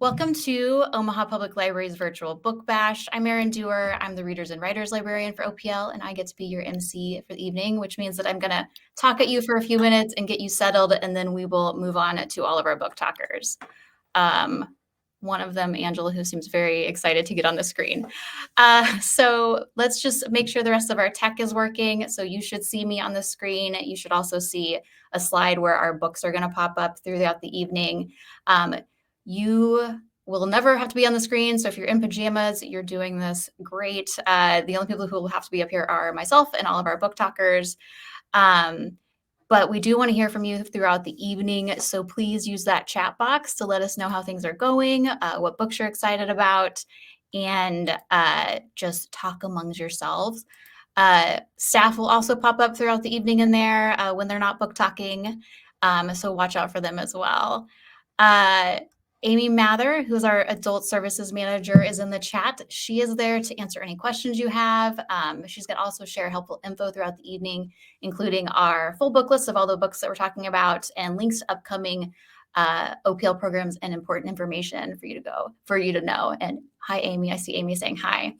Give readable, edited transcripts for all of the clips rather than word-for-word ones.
Welcome to Omaha Public Library's virtual book bash. I'm Erin Dewar. I'm the Readers and Writers Librarian for OPL, and I get to be your MC for the evening, which means that I'm going to talk at you for a few minutes and get you settled, and then we will move on to all of our book talkers. One of them, Angela, who seems very excited to get on the screen. So let's just make sure the rest of our tech is working. So you should see me on the screen. You should also see a slide where our books are going to pop up throughout the evening. You will never have to be on the screen. So if you're in pajamas, you're doing this great. The only people who will have to be up here are myself and all of our book talkers. But we do want to hear from you throughout the evening. So please use that chat box to let us know how things are going, what books you're excited about, and just talk amongst yourselves. Staff will also pop up throughout the evening in there when they're not book talking. So watch out for them as well. Amy Mather, who's our adult services manager, is in the chat. She is there to answer any questions you have. She's going to also share helpful info throughout the evening, including our full book list of all the books that we're talking about and links to upcoming OPL programs and important information for you to know. And hi, Amy. I see Amy saying hi.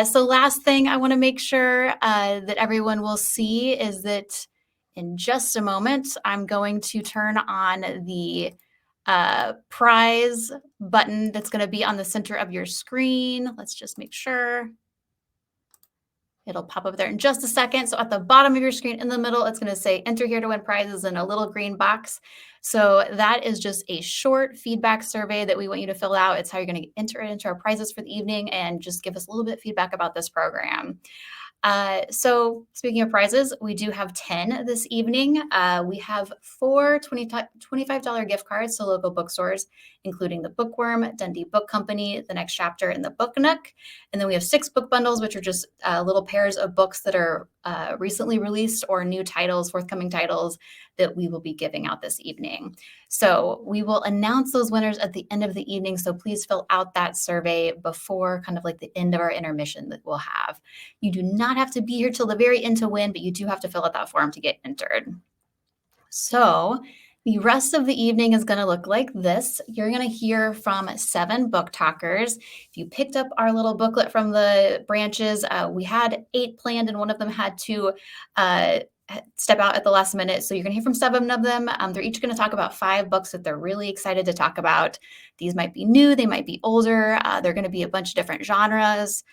So last thing I want to make sure that everyone will see is that in just a moment, I'm going to turn on the prize button that's going to be on the center of your screen. Let's just make sure. It'll pop up there in just a second. So at the bottom of your screen in the middle, it's going to say enter here to win prizes in a little green box. So that is just a short feedback survey that we want you to fill out. It's how you're going to enter it into our prizes for the evening and just give us a little bit of feedback about this program. So speaking of prizes, we do have 10 this evening. We have 4 $25 gift cards to local bookstores, including the Bookworm, Dundee Book Company, The Next Chapter, and the Book Nook. And then we have 6 book bundles, which are just little pairs of books that are recently released or new titles, forthcoming titles that we will be giving out this evening. So we will announce those winners at the end of the evening. So please fill out that survey before kind of like the end of our intermission that we'll have. You do not have to be here till the very end to win, but you do have to fill out that form to get entered. So the rest of the evening is going to look like this. You're going to hear from 7 book talkers. If you picked up our little booklet from the branches, we had 8 planned and one of them had to step out at the last minute. So you're going to hear from 7 of them. They're each going to talk about 5 books that they're really excited to talk about. These might be new, they might be older. They're going to be a bunch of different genres.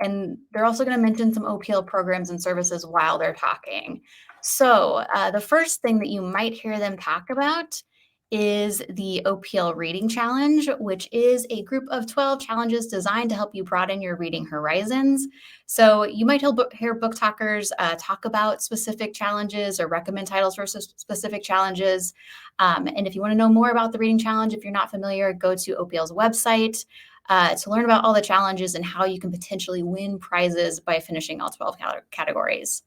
And they're also going to mention some OPL programs and services while they're talking. So the first thing that you might hear them talk about is the OPL Reading Challenge, which is a group of 12 challenges designed to help you broaden your reading horizons. So you might hear book talkers talk about specific challenges or recommend titles for specific challenges. And if you want to know more about the Reading Challenge, if you're not familiar, go to OPL's website to learn about all the challenges and how you can potentially win prizes by finishing all 12 categories.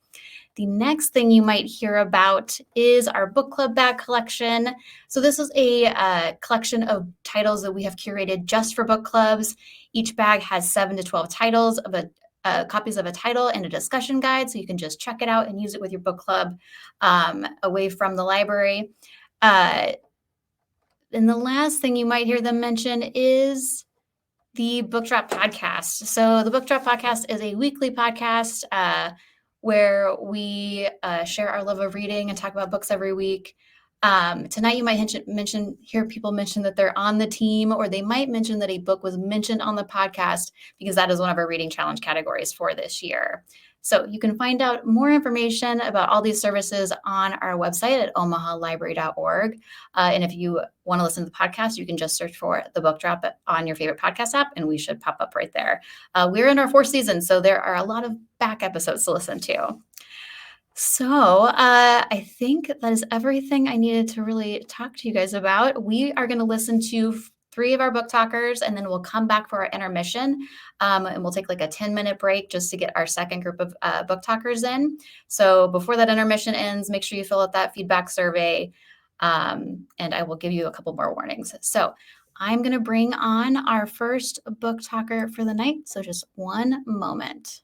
The next thing you might hear about is our book club bag collection. So this is a collection of titles that we have curated just for book clubs. Each bag has 7 to 12 titles of copies of a title and a discussion guide, so you can just check it out and use it with your book club away from the library. And the last thing you might hear them mention is the Book Drop podcast. So the Book Drop podcast is a weekly podcast where we share our love of reading and talk about books every week. Tonight you might hear people mention that they're on the team, or they might mention that a book was mentioned on the podcast because that is one of our reading challenge categories for this year. So you can find out more information about all these services on our website at omahalibrary.org. And if you want to listen to the podcast, you can just search for the Book Drop on your favorite podcast app, and we should pop up right there. We're in our 4th season, so there are a lot of back episodes to listen to. So I think that is everything I needed to really talk to you guys about. We are going to listen to 3 of our book talkers, and then we'll come back for our intermission, and we'll take like a 10-minute break just to get our second group of book talkers in. So before that intermission ends, make sure you fill out that feedback survey, and I will give you a couple more warnings. So I'm going to bring on our first book talker for the night. So just one moment.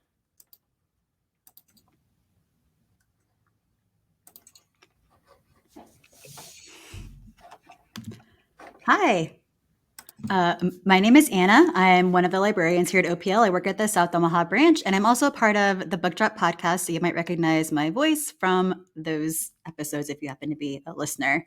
Hi. My name is Anna. I'm one of the librarians here at OPL. I work at the South Omaha branch, and I'm also part of the Book Drop podcast. So you might recognize my voice from those episodes if you happen to be a listener.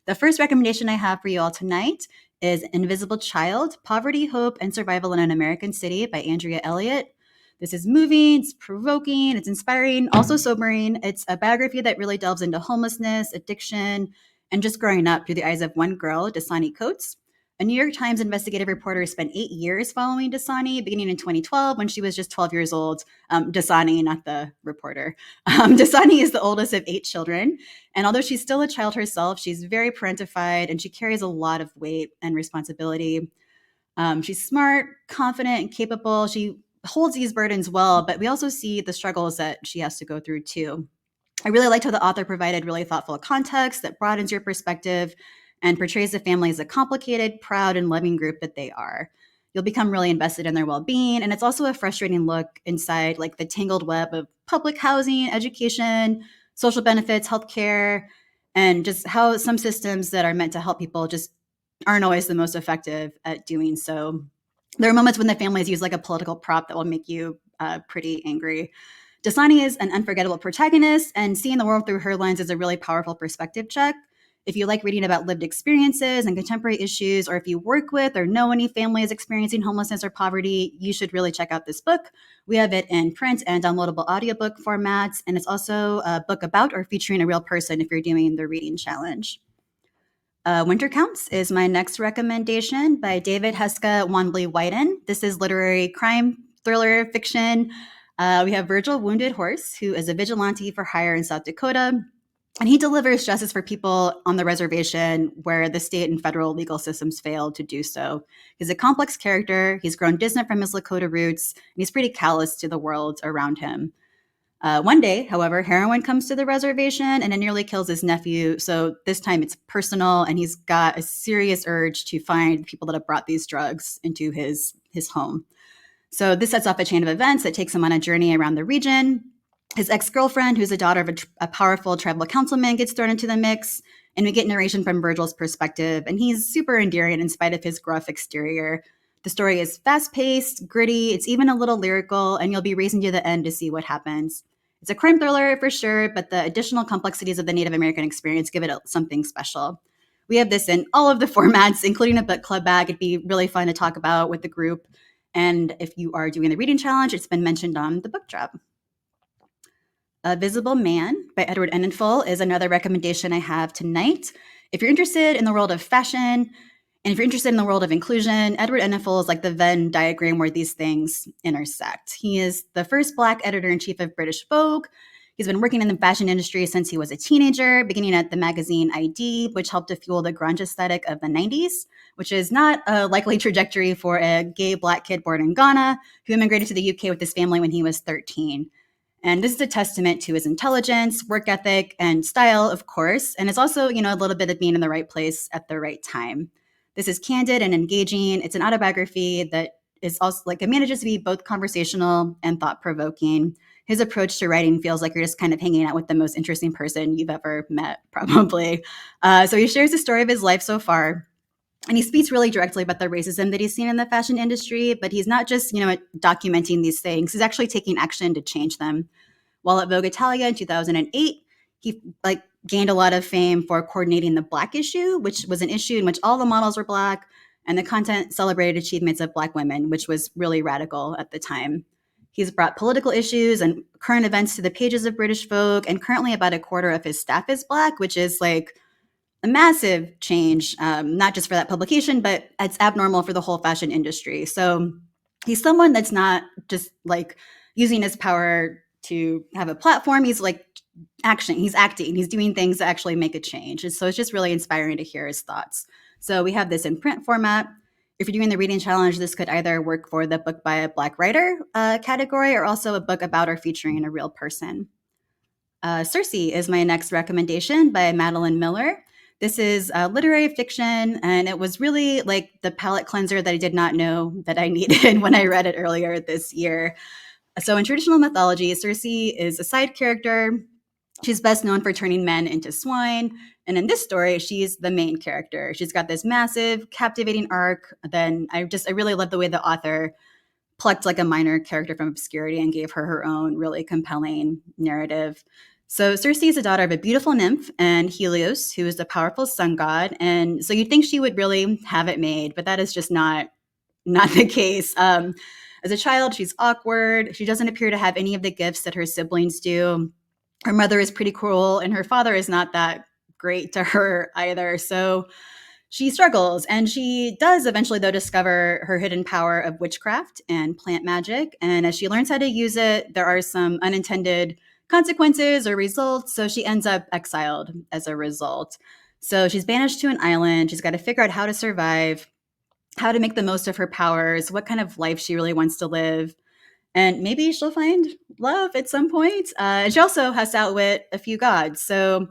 The first recommendation I have for you all tonight is Invisible Child: Poverty, Hope, and Survival in an American City by Andrea Elliott. This is moving, it's provoking, it's inspiring, also sobering. It's a biography that really delves into homelessness, addiction, and just growing up through the eyes of one girl, Dasani Coates. A New York Times investigative reporter spent 8 years following Dasani, beginning in 2012 when she was just 12 years old. Dasani, not the reporter. Dasani is the oldest of 8 children. And although she's still a child herself, she's very parentified and she carries a lot of weight and responsibility. She's smart, confident, and capable. She holds these burdens well, but we also see the struggles that she has to go through too. I really liked how the author provided really thoughtful context that broadens your perspective and portrays the family as a complicated, proud, and loving group that they are. You'll become really invested in their well-being, and it's also a frustrating look inside like the tangled web of public housing, education, social benefits, healthcare, and just how some systems that are meant to help people just aren't always the most effective at doing so. There are moments when the families use like a political prop that will make you pretty angry. Dasani is an unforgettable protagonist, and seeing the world through her lens is a really powerful perspective check. If you like reading about lived experiences and contemporary issues, or if you work with or know any families experiencing homelessness or poverty, you should really check out this book. We have it in print and downloadable audiobook formats, and it's also a book about or featuring a real person if you're doing the reading challenge. Winter Counts is my next recommendation by David Heska Wanbley Whiten. This is literary crime, thriller, fiction. We have Virgil Wounded Horse, who is a vigilante for hire in South Dakota. And he delivers justice for people on the reservation where the state and federal legal systems failed to do so. He's a complex character. He's grown distant from his Lakota roots, and he's pretty callous to the world around him. One day, however, heroin comes to the reservation and it nearly kills his nephew. So this time it's personal, and he's got a serious urge to find people that have brought these drugs into his home. So this sets off a chain of events that takes him on a journey around the region. His ex-girlfriend, who's the daughter of a powerful tribal councilman, gets thrown into the mix, and we get narration from Virgil's perspective, and he's super endearing in spite of his gruff exterior. The story is fast-paced, gritty, it's even a little lyrical, and you'll be racing to the end to see what happens. It's a crime thriller for sure, but the additional complexities of the Native American experience give it something special. We have this in all of the formats, including a book club bag. It'd be really fun to talk about with the group. And if you are doing the reading challenge, it's been mentioned on the book drop. A Visible Man by Edward Enninful is another recommendation I have tonight. If you're interested in the world of fashion, and if you're interested in the world of inclusion, Edward Enninful is like the Venn diagram where these things intersect. He is the first Black editor-in-chief of British Vogue. He's been working in the fashion industry since he was a teenager, beginning at the magazine ID, which helped to fuel the grunge aesthetic of the 90s, which is not a likely trajectory for a gay Black kid born in Ghana who immigrated to the UK with his family when he was 13. And this is a testament to his intelligence, work ethic, and style, of course. And it's also, a little bit of being in the right place at the right time. This is candid and engaging. It's an autobiography that is also it manages to be both conversational and thought-provoking. His approach to writing feels like you're just kind of hanging out with the most interesting person you've ever met, probably. So he shares the story of his life so far. And he speaks really directly about the racism that he's seen in the fashion industry, but he's not just, documenting these things. He's actually taking action to change them. While at Vogue Italia in 2008, he gained a lot of fame for coordinating the Black issue, which was an issue in which all the models were Black, and the content celebrated achievements of Black women, which was really radical at the time. He's brought political issues and current events to the pages of British Vogue, and currently about a quarter of his staff is Black, which is a massive change, not just for that publication, but it's abnormal for the whole fashion industry. So he's someone that's not just using his power to have a platform. He's action. He's acting. He's doing things to actually make a change. And so it's just really inspiring to hear his thoughts. So we have this in print format. If you're doing the reading challenge, this could either work for the book by a Black writer category, or also a book about or featuring a real person. Circe is my next recommendation by Madeline Miller. This is literary fiction, and it was really the palate cleanser that I did not know that I needed when I read it earlier this year. So in traditional mythology, Circe is a side character. She's best known for turning men into swine. And in this story, she's the main character. She's got this massive, captivating arc. Then I really love the way the author plucked like a minor character from obscurity and gave her her own really compelling narrative. So Circe is the daughter of a beautiful nymph and Helios, who is the powerful sun god. And so you'd think she would really have it made, but that is just not the case. As a child, she's awkward. She doesn't appear to have any of the gifts that her siblings do. Her mother is pretty cruel, and her father is not that great to her either. So she struggles, and she does eventually, though, discover her hidden power of witchcraft and plant magic. And as she learns how to use it, there are some unintended consequences or results. So she ends up exiled as a result. So she's banished to an island. She's got to figure out how to survive, how to make the most of her powers, what kind of life she really wants to live. And maybe she'll find love at some point. And she also has to outwit a few gods. So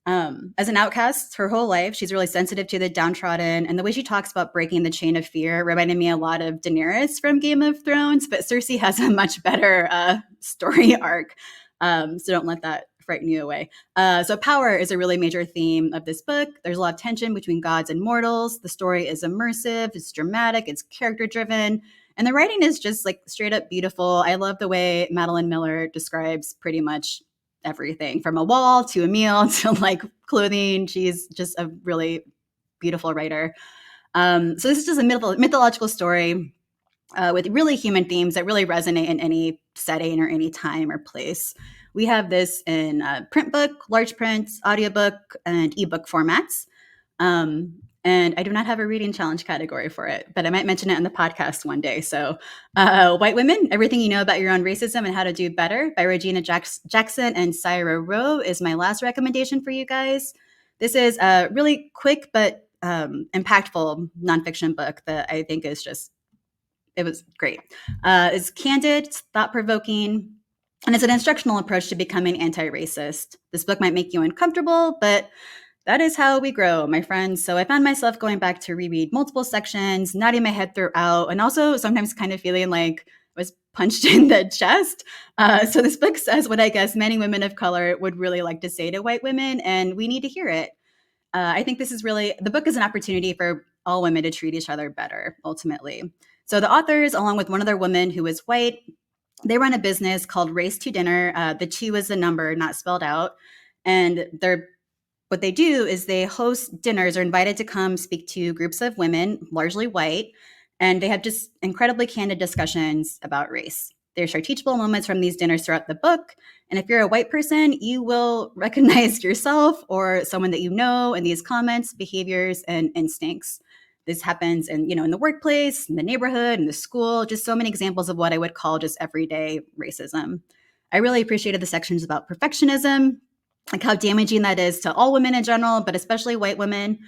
as an outcast her whole life, she's really sensitive to the downtrodden. And the way she talks about breaking the chain of fear reminded me a lot of Daenerys from Game of Thrones, but Cersei has a much better story arc. So don't let that frighten you away. So power is a really major theme of this book. There's a lot of tension between gods and mortals. The story is immersive, it's dramatic, it's character driven. And the writing is just like straight up beautiful. I love the way Madeline Miller describes pretty much everything from a wall to a meal to like clothing. She's just a really beautiful writer. So this is just a mythological story with really human themes that really resonate in any setting or any time or place. We have this in print book, large print, audiobook, and ebook formats. And I do not have a reading challenge category for it, but I might mention it in the podcast one day. So, White Women, Everything You Know About Your Own Racism and How to Do Better by Regina Jackson and Syra Rowe is my last recommendation for you guys. This is a really quick but impactful nonfiction book that I think is just, it was great. It's candid, it's thought-provoking, and it's an instructional approach to becoming anti-racist. This book might make you uncomfortable, but that is how we grow, my friends. So I found myself going back to reread multiple sections, nodding my head throughout, and also sometimes kind of feeling like I was punched in the chest. So this book says what I guess many women of color would really like to say to white women, and we need to hear it. I think this is really, the book is an opportunity for all women to treat each other better, ultimately. So the authors, along with one other woman who is white, they run a business called Race to Dinner. The 2 is the number, not spelled out. And what they do is they host dinners or invited to come speak to groups of women, largely white, and they have just incredibly candid discussions about race. There share teachable moments from these dinners throughout the book. And if you're a white person, you will recognize yourself or someone that you know in these comments, behaviors, and instincts. This happens in the workplace, in the neighborhood, in the school, just so many examples of what I would call just everyday racism. I really appreciated the sections about perfectionism, like how damaging that is to all women in general, but especially white women.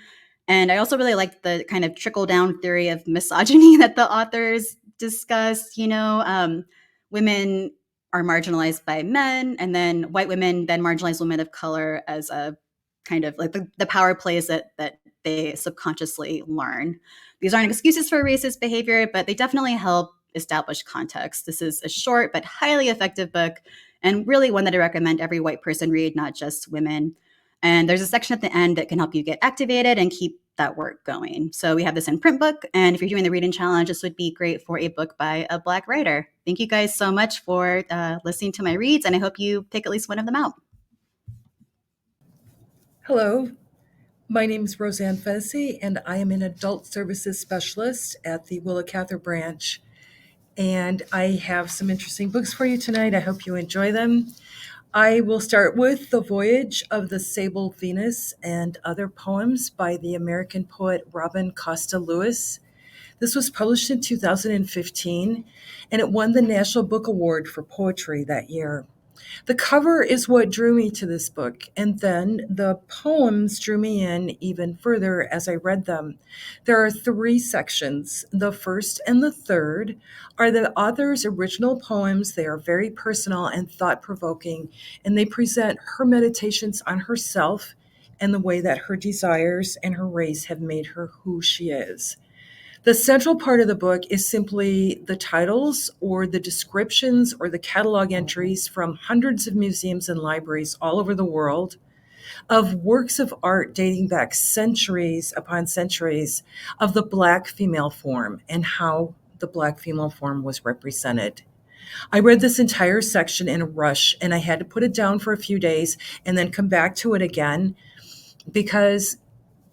And I also really liked the kind of trickle down theory of misogyny that the authors discuss. Women are marginalized by men, and then white women then marginalize women of color as a kind of like the power plays that they subconsciously learn. These aren't excuses for racist behavior, but they definitely help establish context. This is a short but highly effective book, and really one that I recommend every white person read, not just women. And there's a section at the end that can help you get activated and keep that work going. So we have this in print book, and if you're doing the reading challenge, this would be great for a book by a Black writer. Thank you guys so much for listening to my reads, and I hope you pick at least one of them out. Hello, my name is Roseanne Fessy, and I am an adult services specialist at the Willa Cather branch. And I have some interesting books for you tonight. I hope you enjoy them. I will start with The Voyage of the Sable Venus and Other Poems by the American poet Robin Costa Lewis. This was published in 2015, and it won the National Book Award for Poetry that year. The cover is what drew me to this book, and then the poems drew me in even further as I read them. There are 3 sections. The first and the third are the author's original poems. They are very personal and thought-provoking, and they present her meditations on herself and the way that her desires and her race have made her who she is. The central part of the book is simply the titles or the descriptions or the catalog entries from hundreds of museums and libraries all over the world of works of art dating back centuries upon centuries of the Black female form and how the Black female form was represented. I read this entire section in a rush and I had to put it down for a few days and then come back to it again because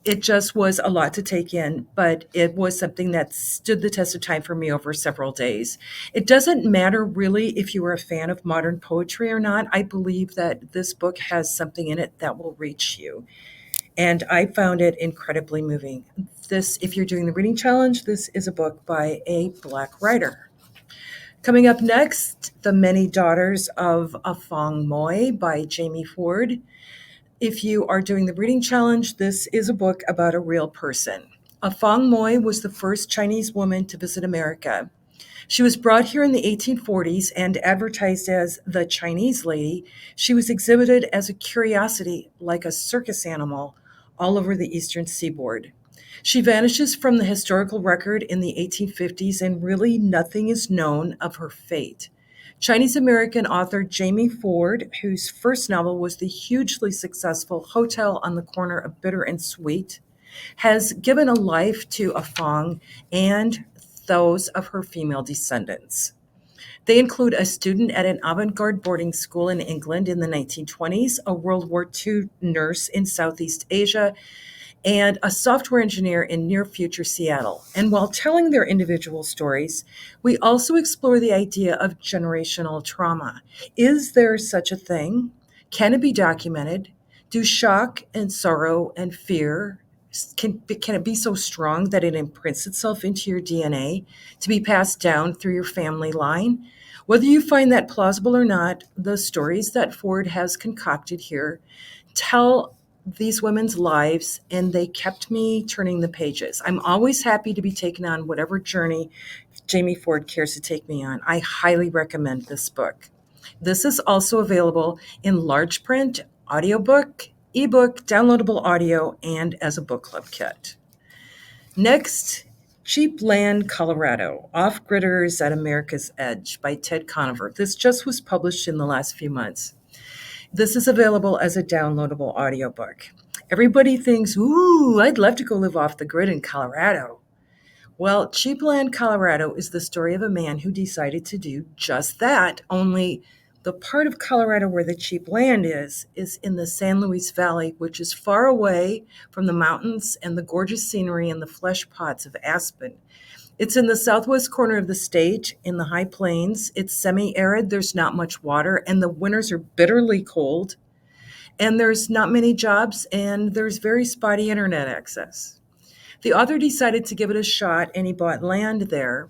it just was a lot to take in, but it was something that stood the test of time for me over several days. It doesn't matter really if you are a fan of modern poetry or not. I believe that this book has something in it that will reach you. And I found it incredibly moving. This, if you're doing the reading challenge, this is a book by a Black writer. Coming up next, The Many Daughters of Afong Moy by Jamie Ford. If you are doing the reading challenge, this is a book about a real person. Afong Moy was the first Chinese woman to visit America. She was brought here in the 1840s and advertised as the Chinese lady. She was exhibited as a curiosity, like a circus animal, all over the eastern seaboard. She vanishes from the historical record in the 1850s, and really nothing is known of her fate. Chinese-American author Jamie Ford, whose first novel was the hugely successful Hotel on the Corner of Bitter and Sweet, has given a life to Afong and those of her female descendants. They include a student at an avant-garde boarding school in England in the 1920s, a World War II nurse in Southeast Asia, and a software engineer in near-future Seattle. And while telling their individual stories, we also explore the idea of generational trauma. Is there such a thing? Can it be documented? Do shock and sorrow and fear, can it be so strong that it imprints itself into your DNA to be passed down through your family line? Whether you find that plausible or not, the stories that Ford has concocted here tell these women's lives, and they kept me turning the pages. I'm always happy to be taken on whatever journey Jamie Ford cares to take me on. I highly recommend this book. This is also available in large print, audiobook, ebook, downloadable audio, and as a book club kit. Next, Cheap Land, Colorado, Off-Gridders at America's Edge by Ted Conover. This just was published in the last few months. This is available as a downloadable audiobook. Everybody thinks, ooh, I'd love to go live off the grid in Colorado. Well, Cheap Land, Colorado is the story of a man who decided to do just that, only the part of Colorado where the cheap land is in the San Luis Valley, which is far away from the mountains and the gorgeous scenery and the flesh pots of Aspen. It's in the southwest corner of the state, in the high plains. It's semi-arid, there's not much water, and the winters are bitterly cold. And there's not many jobs, and there's very spotty internet access. The author decided to give it a shot, and he bought land there.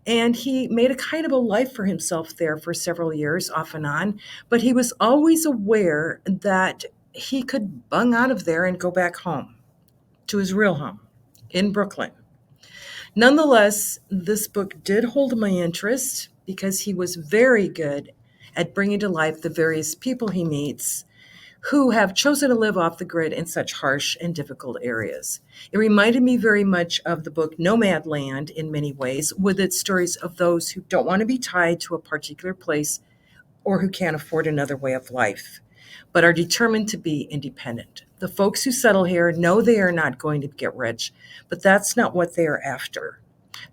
And he made a kind of a life for himself there for several years, off and on. But he was always aware that he could bung out of there and go back home, to his real home, in Brooklyn. Nonetheless, this book did hold my interest because he was very good at bringing to life the various people he meets who have chosen to live off the grid in such harsh and difficult areas. It reminded me very much of the book Nomadland in many ways, with its stories of those who don't want to be tied to a particular place or who can't afford another way of life, but are determined to be independent. The folks who settle here know they are not going to get rich, but that's not what they are after.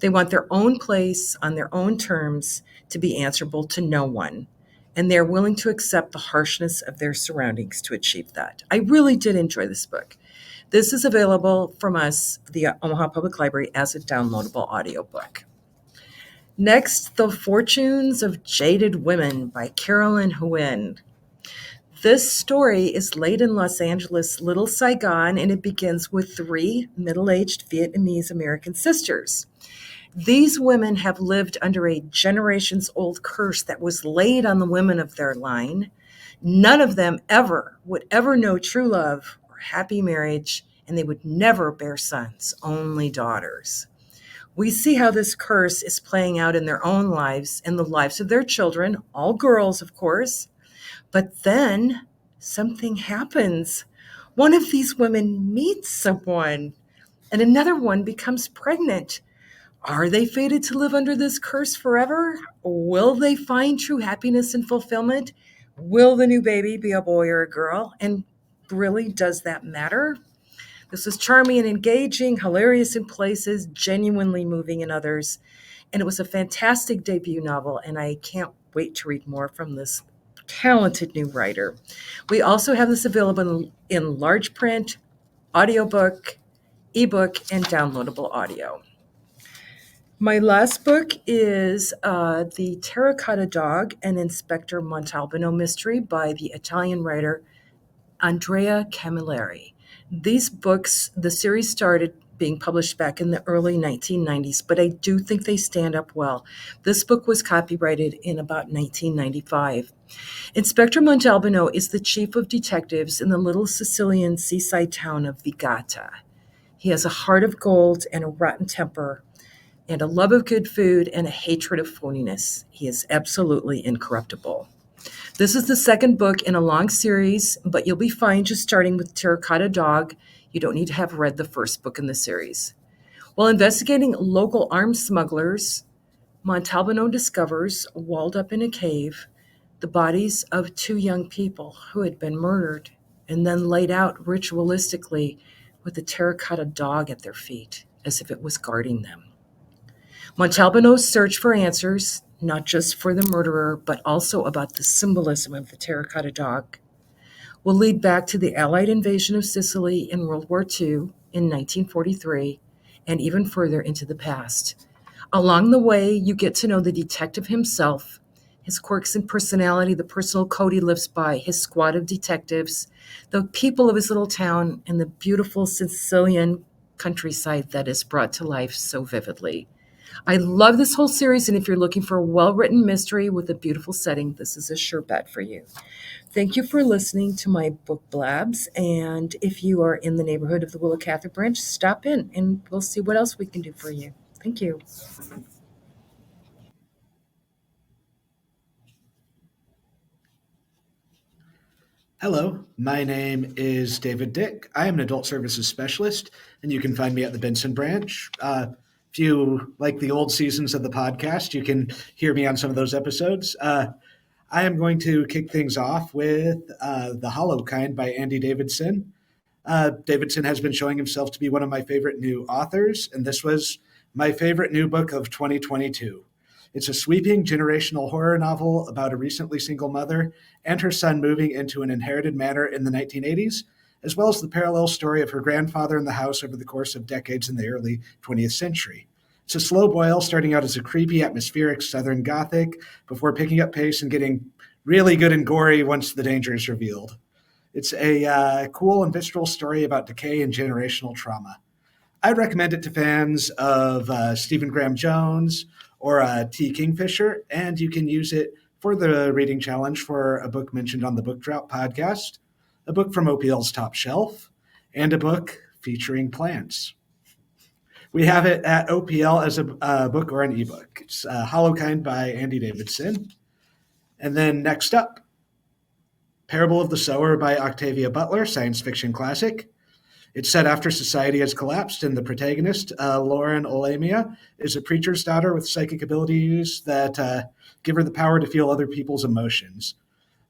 They want their own place on their own terms to be answerable to no one, and they're willing to accept the harshness of their surroundings to achieve that. I really did enjoy this book. This is available from us, the Omaha Public Library, as a downloadable audiobook. Next, The Fortunes of Jaded Women by Carolyn Huynh. This story is laid in Los Angeles' Little Saigon, and it begins with 3 middle-aged Vietnamese American sisters. These women have lived under a generations-old curse that was laid on the women of their line. None of them would ever know true love or happy marriage, and they would never bear sons, only daughters. We see how this curse is playing out in their own lives and the lives of their children, all girls, of course. But then something happens. One of these women meets someone, and another one becomes pregnant. Are they fated to live under this curse forever? Will they find true happiness and fulfillment? Will the new baby be a boy or a girl? And really, does that matter? This was charming and engaging, hilarious in places, genuinely moving in others. And it was a fantastic debut novel, and I can't wait to read more from this talented new writer. We also have this available in large print, audiobook, ebook, and downloadable audio. My last book is The Terracotta Dog, an Inspector Montalbano mystery by the Italian writer Andrea Camilleri. These books, the series started being published back in the early 1990s, but I do think they stand up well. This book was copyrighted in about 1995. Inspector Montalbano is the chief of detectives in the little Sicilian seaside town of Vigata. He has a heart of gold and a rotten temper, and a love of good food and a hatred of phoniness. He is absolutely incorruptible. This is the second book in a long series, but you'll be fine just starting with Terracotta Dog. You don't need to have read the first book in the series. While investigating local arms smugglers, Montalbano discovers, walled up in a cave, the bodies of two young people who had been murdered and then laid out ritualistically with a terracotta dog at their feet, as if it was guarding them. Montalbano's search for answers, not just for the murderer, but also about the symbolism of the terracotta dog, will lead back to the Allied invasion of Sicily in World War II in 1943, and even further into the past. Along the way, you get to know the detective himself, his quirks and personality, the personal code he lives by, his squad of detectives, the people of his little town, and the beautiful Sicilian countryside that is brought to life so vividly. I love this whole series, and if you're looking for a well-written mystery with a beautiful setting, this is a sure bet for you. Thank you for listening to my book blabs, and if you are in the neighborhood of the Willa Cather branch, stop in, and we'll see what else we can do for you. Thank you. Hello, my name is David Dick. I am an adult services specialist, and you can find me at the Benson branch. If you like the old seasons of the podcast, you can hear me on some of those episodes. I am going to kick things off with The Hollow Kind by Andy Davidson. Davidson has been showing himself to be one of my favorite new authors, and this was my favorite new book of 2022. It's a sweeping generational horror novel about a recently single mother and her son moving into an inherited manor in the 1980s, as well as the parallel story of her grandfather in the house over the course of decades in the early 20th century. It's a slow boil, starting out as a creepy, atmospheric Southern Gothic before picking up pace and getting really good and gory once the danger is revealed. It's a cool and visceral story about decay and generational trauma. I'd recommend it to fans of Stephen Graham Jones or T. Kingfisher, and you can use it for the reading challenge for a book mentioned on the Book Drop podcast, a book from OPL's Top Shelf, and a book featuring plants. We have it at OPL as a book or an ebook. It's Hollow Kind by Andy Davidson. And then next up, Parable of the Sower by Octavia Butler, science fiction classic. It's set after society has collapsed, and the protagonist, Lauren Olamia, is a preacher's daughter with psychic abilities that give her the power to feel other people's emotions.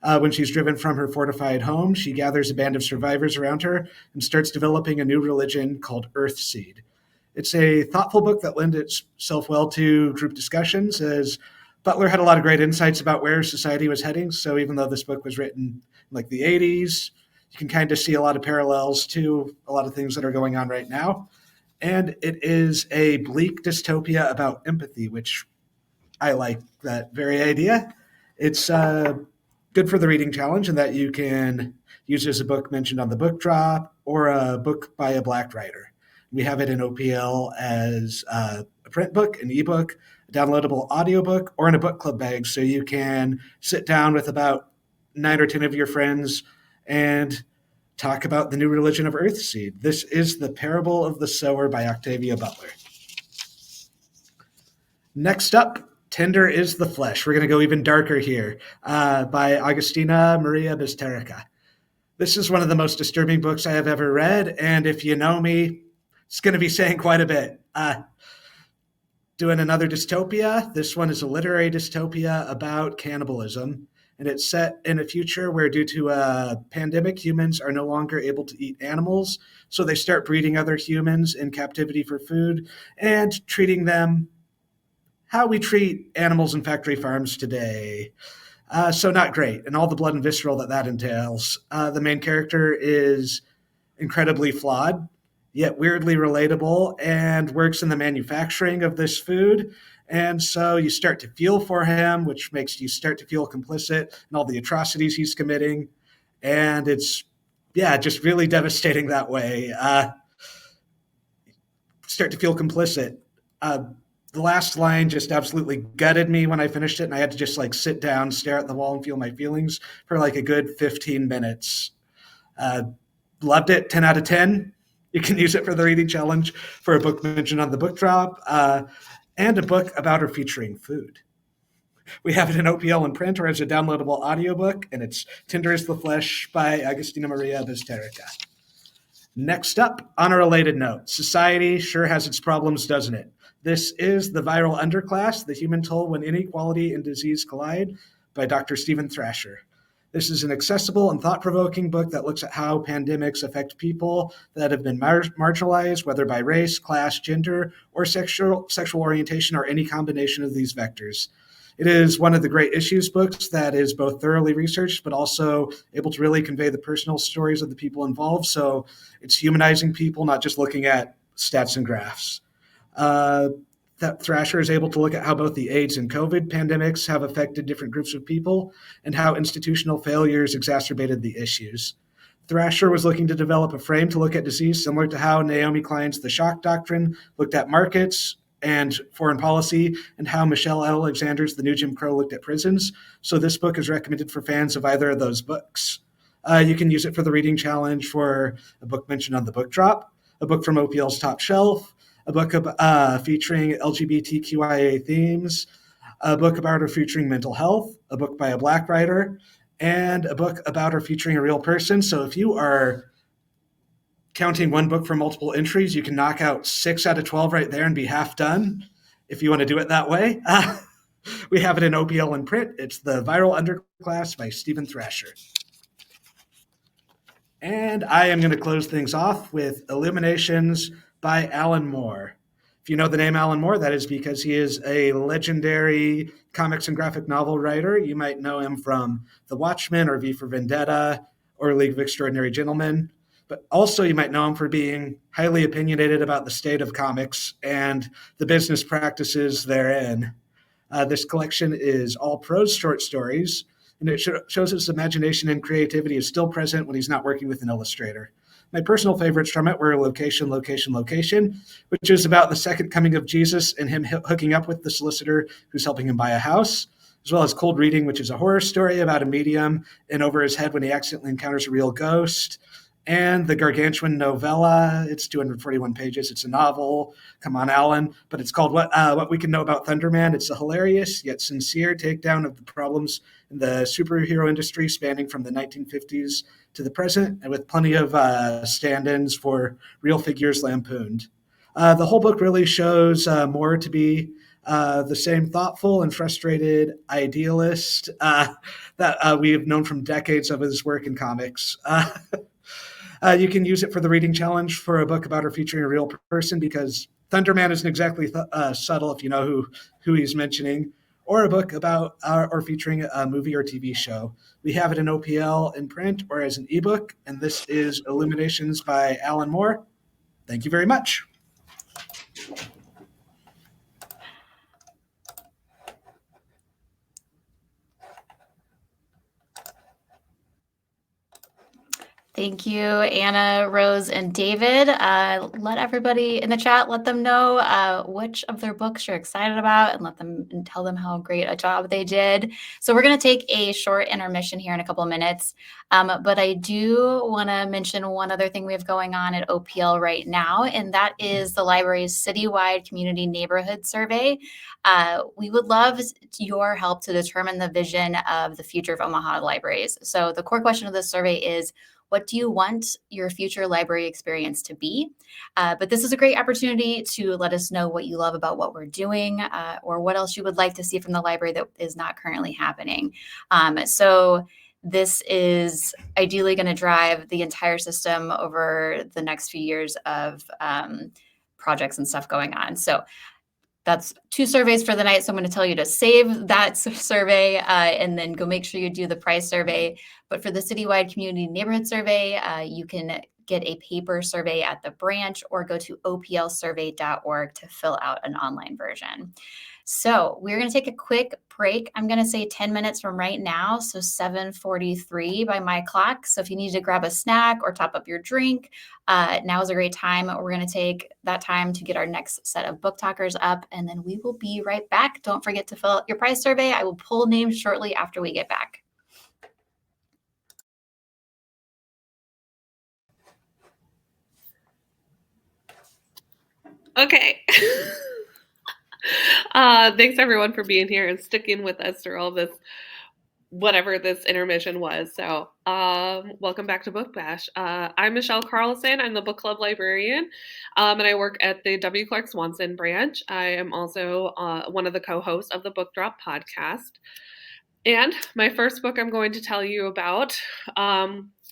When she's driven from her fortified home, she gathers a band of survivors around her and starts developing a new religion called Earthseed. It's a thoughtful book that lends itself well to group discussions, as Butler had a lot of great insights about where society was heading. So even though this book was written in like the 80s, you can kind of see a lot of parallels to a lot of things that are going on right now. And it is a bleak dystopia about empathy, which I like that very idea. It's good for the reading challenge, and that you can use it as a book mentioned on the Book Drop or a book by a Black writer. We have it in OPL as a print book, an ebook, a downloadable audiobook, or in a book club bag, so you can sit down with about 9 or 10 of your friends and talk about the new religion of Earthseed. This is The Parable of the Sower by Octavia Butler. Next up, Tender is the Flesh. We're going to go even darker here, by Agustina Maria Bisterica. This is one of the most disturbing books I have ever read, and if you know me, it's going to be saying quite a bit. Doing another dystopia. This one is a literary dystopia about cannibalism. And it's set in a future where, due to a pandemic, humans are no longer able to eat animals. So they start breeding other humans in captivity for food and treating them how we treat animals in factory farms today. So not great, and all the blood and visceral that entails. The main character is incredibly flawed, yet weirdly relatable, and works in the manufacturing of this food. And so you start to feel for him, which makes you start to feel complicit in all the atrocities he's committing. And it's, yeah, just really devastating that way. Start to feel complicit. The last line just absolutely gutted me when I finished it, and I had to just like sit down, stare at the wall, and feel my feelings for like a good 15 minutes. Loved it, 10 out of 10. You can use it for the reading challenge for a book mentioned on the book drop, and a book about or featuring food. We have it in OPL in print or as a downloadable audiobook, and it's Tender as the Flesh by Agustina Maria Basterica. Next up, on a related note, society sure has its problems, doesn't it? This is The Viral Underclass, The Human Toll When Inequality and Disease Collide by Dr. Stephen Thrasher. This is an accessible and thought-provoking book that looks at how pandemics affect people that have been marginalized, whether by race, class, gender, or sexual orientation, or any combination of these vectors. It is one of the great issues books that is both thoroughly researched, but also able to really convey the personal stories of the people involved. So it's humanizing people, not just looking at stats and graphs. That Thrasher is able to look at how both the AIDS and COVID pandemics have affected different groups of people and how institutional failures exacerbated the issues. Thrasher was looking to develop a frame to look at disease similar to how Naomi Klein's The Shock Doctrine looked at markets and foreign policy, and how Michelle Alexander's The New Jim Crow looked at prisons. So this book is recommended for fans of either of those books. You can use it for the reading challenge for a book mentioned on the book drop, a book from OPL's top shelf, a book featuring LGBTQIA themes, a book about or featuring mental health, a book by a Black writer, and a book about or featuring a real person. So if you are counting one book for multiple entries, you can knock out 6 out of 12 right there and be half done if you want to do it that way. We have it in OPL in print. It's The Viral Underclass by Stephen Thrasher. And I am going to close things off with Illuminations by Alan Moore. If you know the name Alan Moore, that is because he is a legendary comics and graphic novel writer. You might know him from The Watchmen or V for Vendetta or League of Extraordinary Gentlemen. But also you might know him for being highly opinionated about the state of comics and the business practices therein. This collection is all prose short stories, and it shows his imagination and creativity is still present when he's not working with an illustrator. My personal favorites from it were Location, Location, Location, which is about the second coming of Jesus and him hooking up with the solicitor who's helping him buy a house, as well as Cold Reading, which is a horror story about a medium in over his head when he accidentally encounters a real ghost, and the Gargantuan novella. It's 241 pages. It's a novel. Come on, Alan. But it's called What We Can Know About Thunderman. It's a hilarious yet sincere takedown of the problems in the superhero industry spanning from the 1950s to the present, and with plenty of stand-ins for real figures lampooned. The whole book really shows Moore to be the same thoughtful and frustrated idealist that we have known from decades of his work in comics. You can use it for the reading challenge for a book about or featuring a real person, because Thunderman isn't exactly subtle if you know who he's mentioning, or a book about or featuring a movie or TV show. We have it in OPL in print or as an ebook, and this is Illuminations by Alan Moore. Thank you very much. Thank you, Anna, Rose, and David. Let everybody in the chat, let them know which of their books you're excited about, and tell them how great a job they did. So we're going to take a short intermission here in a couple of minutes. But I do want to mention one other thing we have going on at OPL right now, and that is the library's citywide community neighborhood survey. We would love your help to determine the vision of the future of Omaha libraries. So the core question of this survey is, What do you want your future library experience to be? But this is a great opportunity to let us know what you love about what we're doing, or what else you would like to see from the library that is not currently happening. So this is ideally going to drive the entire system over the next few years of projects and stuff going on. So that's 2 surveys for the night. So I'm going to tell you to save that survey and then go make sure you do the price survey. But for the citywide community neighborhood survey, you can get a paper survey at the branch or go to oplsurvey.org to fill out an online version. So we're going to take a quick break. I'm going to say 10 minutes from right now. So 7:43 by my clock. So if you need to grab a snack or top up your drink, now is a great time. We're going to take that time to get our next set of book talkers up, and then we will be right back. Don't forget to fill out your price survey. I will pull names shortly after we get back. Okay. Thanks everyone for being here and sticking with us through all this, whatever this intermission was. So welcome back to Book Bash. I'm Michelle Carlson. I'm the book club librarian, and I work at the W. Clark Swanson branch. I am also one of the co-hosts of the Book Drop podcast. And my first book I'm going to tell you about,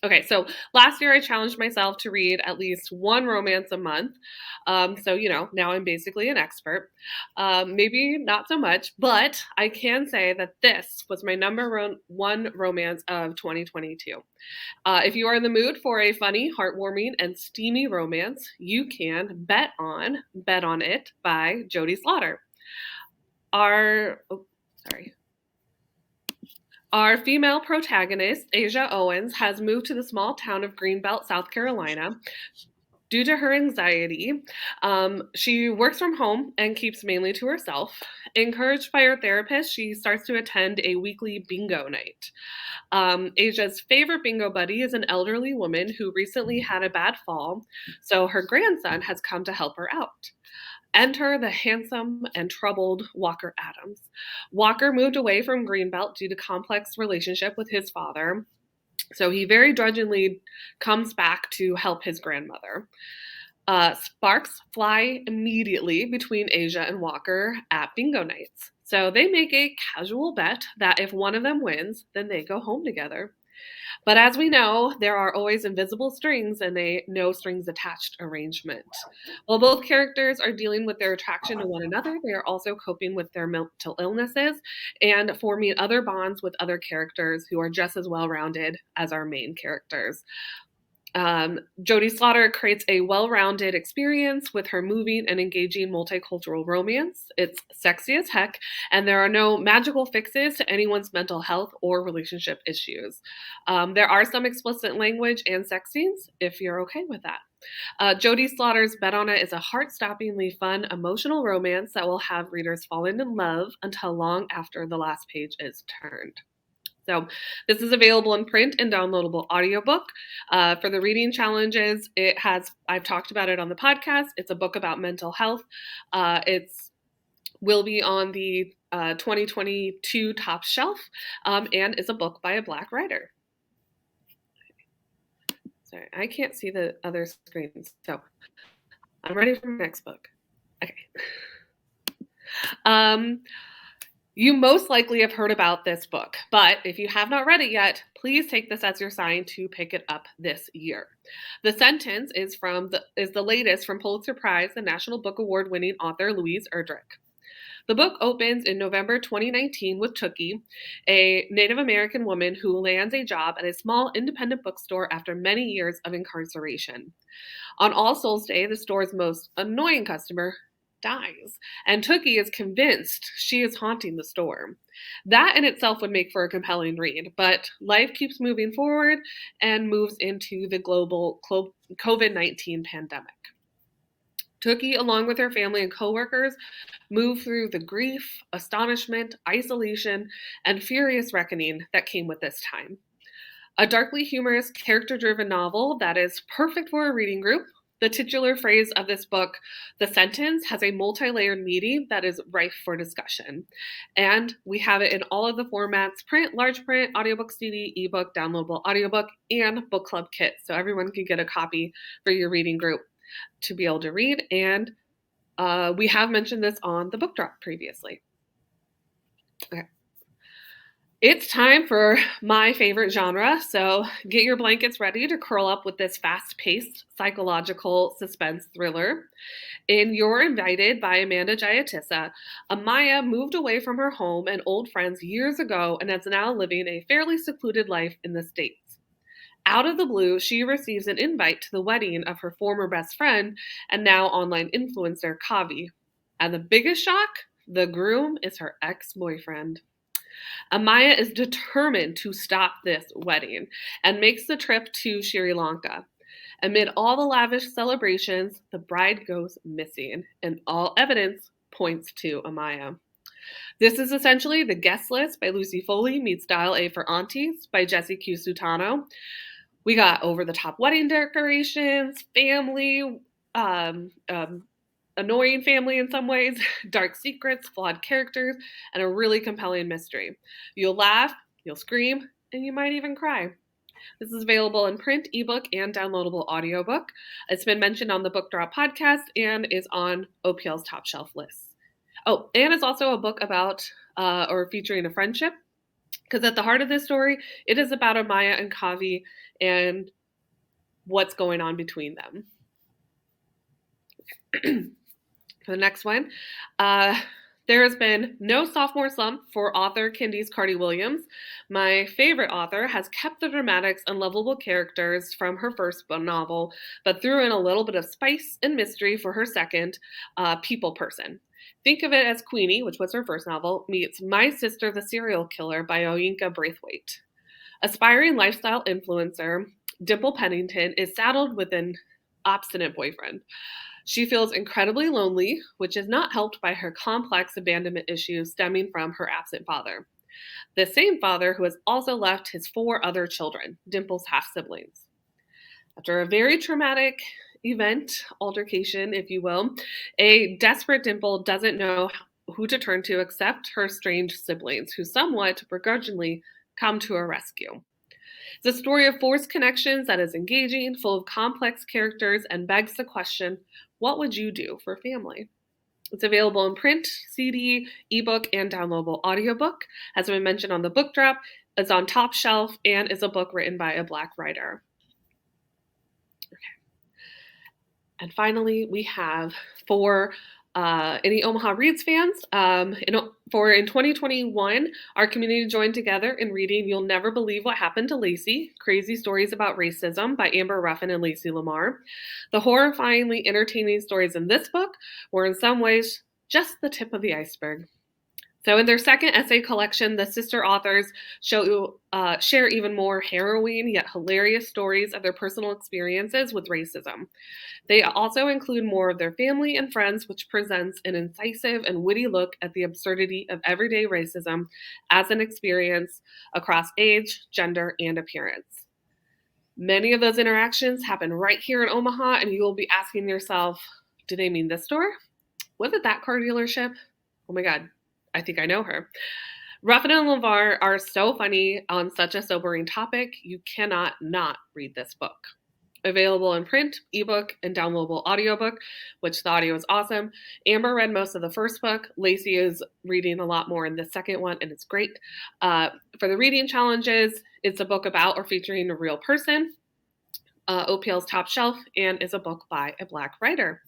okay, so last year I challenged myself to read at least one romance a month. So, now I'm basically an expert. Maybe not so much, but I can say that this was my number one romance of 2022. If you are in the mood for a funny, heartwarming, and steamy romance, you can Bet on It by Jody Slaughter. Our female protagonist, Asia Owens, has moved to the small town of Greenbelt, South Carolina. Due to her anxiety, she works from home and keeps mainly to herself. Encouraged by her therapist, she starts to attend a weekly bingo night. Asia's favorite bingo buddy is an elderly woman who recently had a bad fall, so her grandson has come to help her out. Enter the handsome and troubled Walker Adams. Walker moved away from Greenbelt due to complex relationship with his father, so he very grudgingly comes back to help his grandmother. Sparks fly immediately between Asia and Walker at bingo nights. So they make a casual bet that if one of them wins, then they go home together. But as we know, there are always invisible strings and a no strings attached arrangement. While both characters are dealing with their attraction to one another, they are also coping with their mental illnesses and forming other bonds with other characters who are just as well-rounded as our main characters. Jody Slaughter creates a well-rounded experience with her moving and engaging multicultural romance. It's sexy as heck, and there are no magical fixes to anyone's mental health or relationship issues. There are some explicit language and sex scenes, if you're okay with that. Jody Slaughter's Bet on It is a heart-stoppingly fun, emotional romance that will have readers falling in love until long after the last page is turned. So this is available in print and downloadable audiobook. For the reading challenges, I've talked about it on the podcast. It's a book about mental health. It will be on the 2022 top shelf, and is a book by a Black writer. Sorry, I can't see the other screens. So I'm ready for my next book. Okay. You most likely have heard about this book, but if you have not read it yet, please take this as your sign to pick it up this year. The sentence is the latest from Pulitzer Prize and National Book Award winning author Louise Erdrich. The book opens in November 2019 with Tookie, a Native American woman who lands a job at a small independent bookstore after many years of incarceration. On All Souls Day, the store's most annoying customer dies, and Tookie is convinced she is haunting the store. That in itself would make for a compelling read, but life keeps moving forward and moves into the global COVID-19 pandemic. Tookie, along with her family and coworkers, move through the grief, astonishment, isolation, and furious reckoning that came with this time. A darkly humorous, character-driven novel that is perfect for a reading group, The titular phrase of this book, the sentence, has a multi-layered meaning that is rife for discussion. And we have it in all of the formats: print, large print, audiobook CD, ebook, downloadable audiobook, and book club kit. So everyone can get a copy for your reading group to be able to read. And we have mentioned this on the book drop previously. Okay. It's time for my favorite genre, so get your blankets ready to curl up with this fast-paced psychological suspense thriller. In You're Invited by Amanda Giatissa, Amaya moved away from her home and old friends years ago and is now living a fairly secluded life in the States. Out of the blue, she receives an invite to the wedding of her former best friend and now online influencer, Kavi. And the biggest shock, the groom is her ex-boyfriend. Amaya is determined to stop this wedding and makes the trip to Sri Lanka. Amid all the lavish celebrations, the bride goes missing, and all evidence points to Amaya. This is essentially The Guest List by Lucy Foley meets Dial A for Aunties by Jessie Q. Sutano. We got over-the-top wedding decorations, family, annoying family in some ways, dark secrets, flawed characters, and a really compelling mystery. You'll laugh, you'll scream, and you might even cry. This is available in print, ebook, and downloadable audiobook. It's been mentioned on the Book Drop podcast and is on OPL's top shelf list. Oh, and it's also a book about or featuring a friendship, because at the heart of this story, it is about Amaya and Kavi and what's going on between them. For the next one, there has been no sophomore slump for author Kindy's Cardi Williams. My favorite author has kept the dramatics and lovable characters from her first novel, but threw in a little bit of spice and mystery for her second, People Person. Think of it as Queenie, which was her first novel, meets My Sister the Serial Killer by Oyinka Braithwaite. Aspiring lifestyle influencer Dimple Pennington is saddled with an obstinate boyfriend. She feels incredibly lonely, which is not helped by her complex abandonment issues stemming from her absent father. The same father who has also left his 4 other children, Dimple's half-siblings. After a very traumatic event, altercation, if you will, a desperate Dimple doesn't know who to turn to except her strange siblings, who somewhat begrudgingly come to her rescue. It's a story of forced connections that is engaging, full of complex characters, and begs the question, what would you do for family? It's available in print, CD, ebook, and downloadable audiobook. As I mentioned on the book drop, it's on top shelf and is a book written by a Black writer. Okay. And finally, we have for any Omaha Reads fans, in 2021, our community joined together in reading You'll Never Believe What Happened to Lacey, Crazy Stories About Racism by Amber Ruffin and Lacey Lamar. The horrifyingly entertaining stories in this book were in some ways just the tip of the iceberg. So in their second essay collection, the sister authors share even more harrowing yet hilarious stories of their personal experiences with racism. They also include more of their family and friends, which presents an incisive and witty look at the absurdity of everyday racism as an experience across age, gender, and appearance. Many of those interactions happen right here in Omaha, and you will be asking yourself, do they mean this store? Was it that car dealership? Oh my God, I think I know her. Ruffin and Lamar are so funny on such a sobering topic, you cannot not read this book. Available in print, ebook, and downloadable audiobook, which the audio is awesome. Amber read most of the first book. Lacey is reading a lot more in the second one, and it's great. For the reading challenges, it's a book about or featuring a real person, OPL's top shelf, and is a book by a Black writer.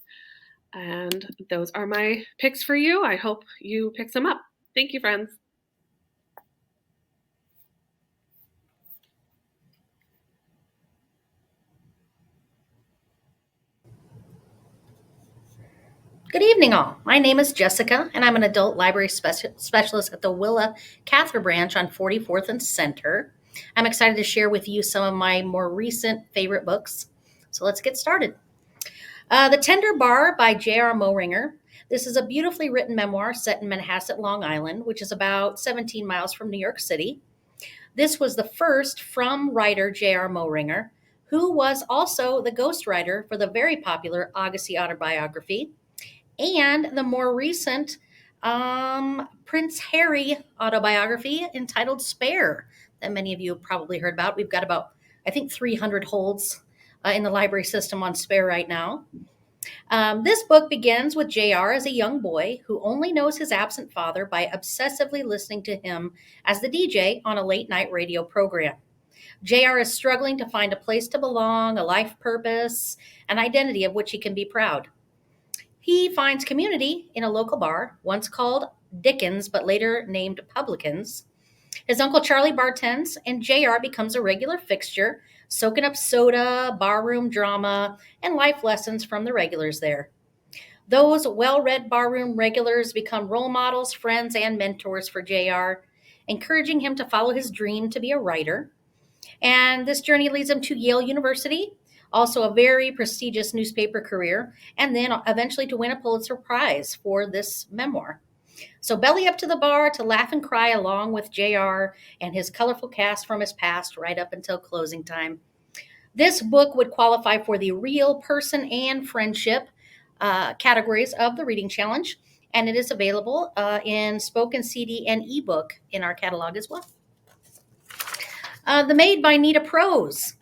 And those are my picks for you. I hope you pick some up. Thank you, friends. Good evening, all. My name is Jessica, and I'm an adult library specialist at the Willa Cather branch on 44th and Center. I'm excited to share with you some of my more recent favorite books. So let's get started. The Tender Bar by J.R. Moehringer. This is a beautifully written memoir set in Manhasset, Long Island, which is about 17 miles from New York City. This was the first from writer J.R. Moehringer, who was also the ghostwriter for the very popular Agassi autobiography and the more recent Prince Harry autobiography entitled Spare, that many of you have probably heard about. We've got about, I think, 300 holds in the library system on Spare right now. This book begins with JR as a young boy who only knows his absent father by obsessively listening to him as the DJ on a late night radio program. JR is struggling to find a place to belong, a life purpose, an identity of which he can be proud. He finds community in a local bar, once called Dickens, but later named Publicans. His Uncle Charlie bartends, and JR becomes a regular fixture, soaking up soda, barroom drama, and life lessons from the regulars there. Those well-read barroom regulars become role models, friends, and mentors for JR, encouraging him to follow his dream to be a writer. And this journey leads him to Yale University, also a very prestigious newspaper career, and then eventually to win a Pulitzer Prize for this memoir. So belly up to the bar to laugh and cry along with JR and his colorful cast from his past right up until closing time. This book would qualify for the real person and friendship categories of the Reading Challenge, and it is available in spoken CD and ebook in our catalog as well. The Maid by Nita Prose.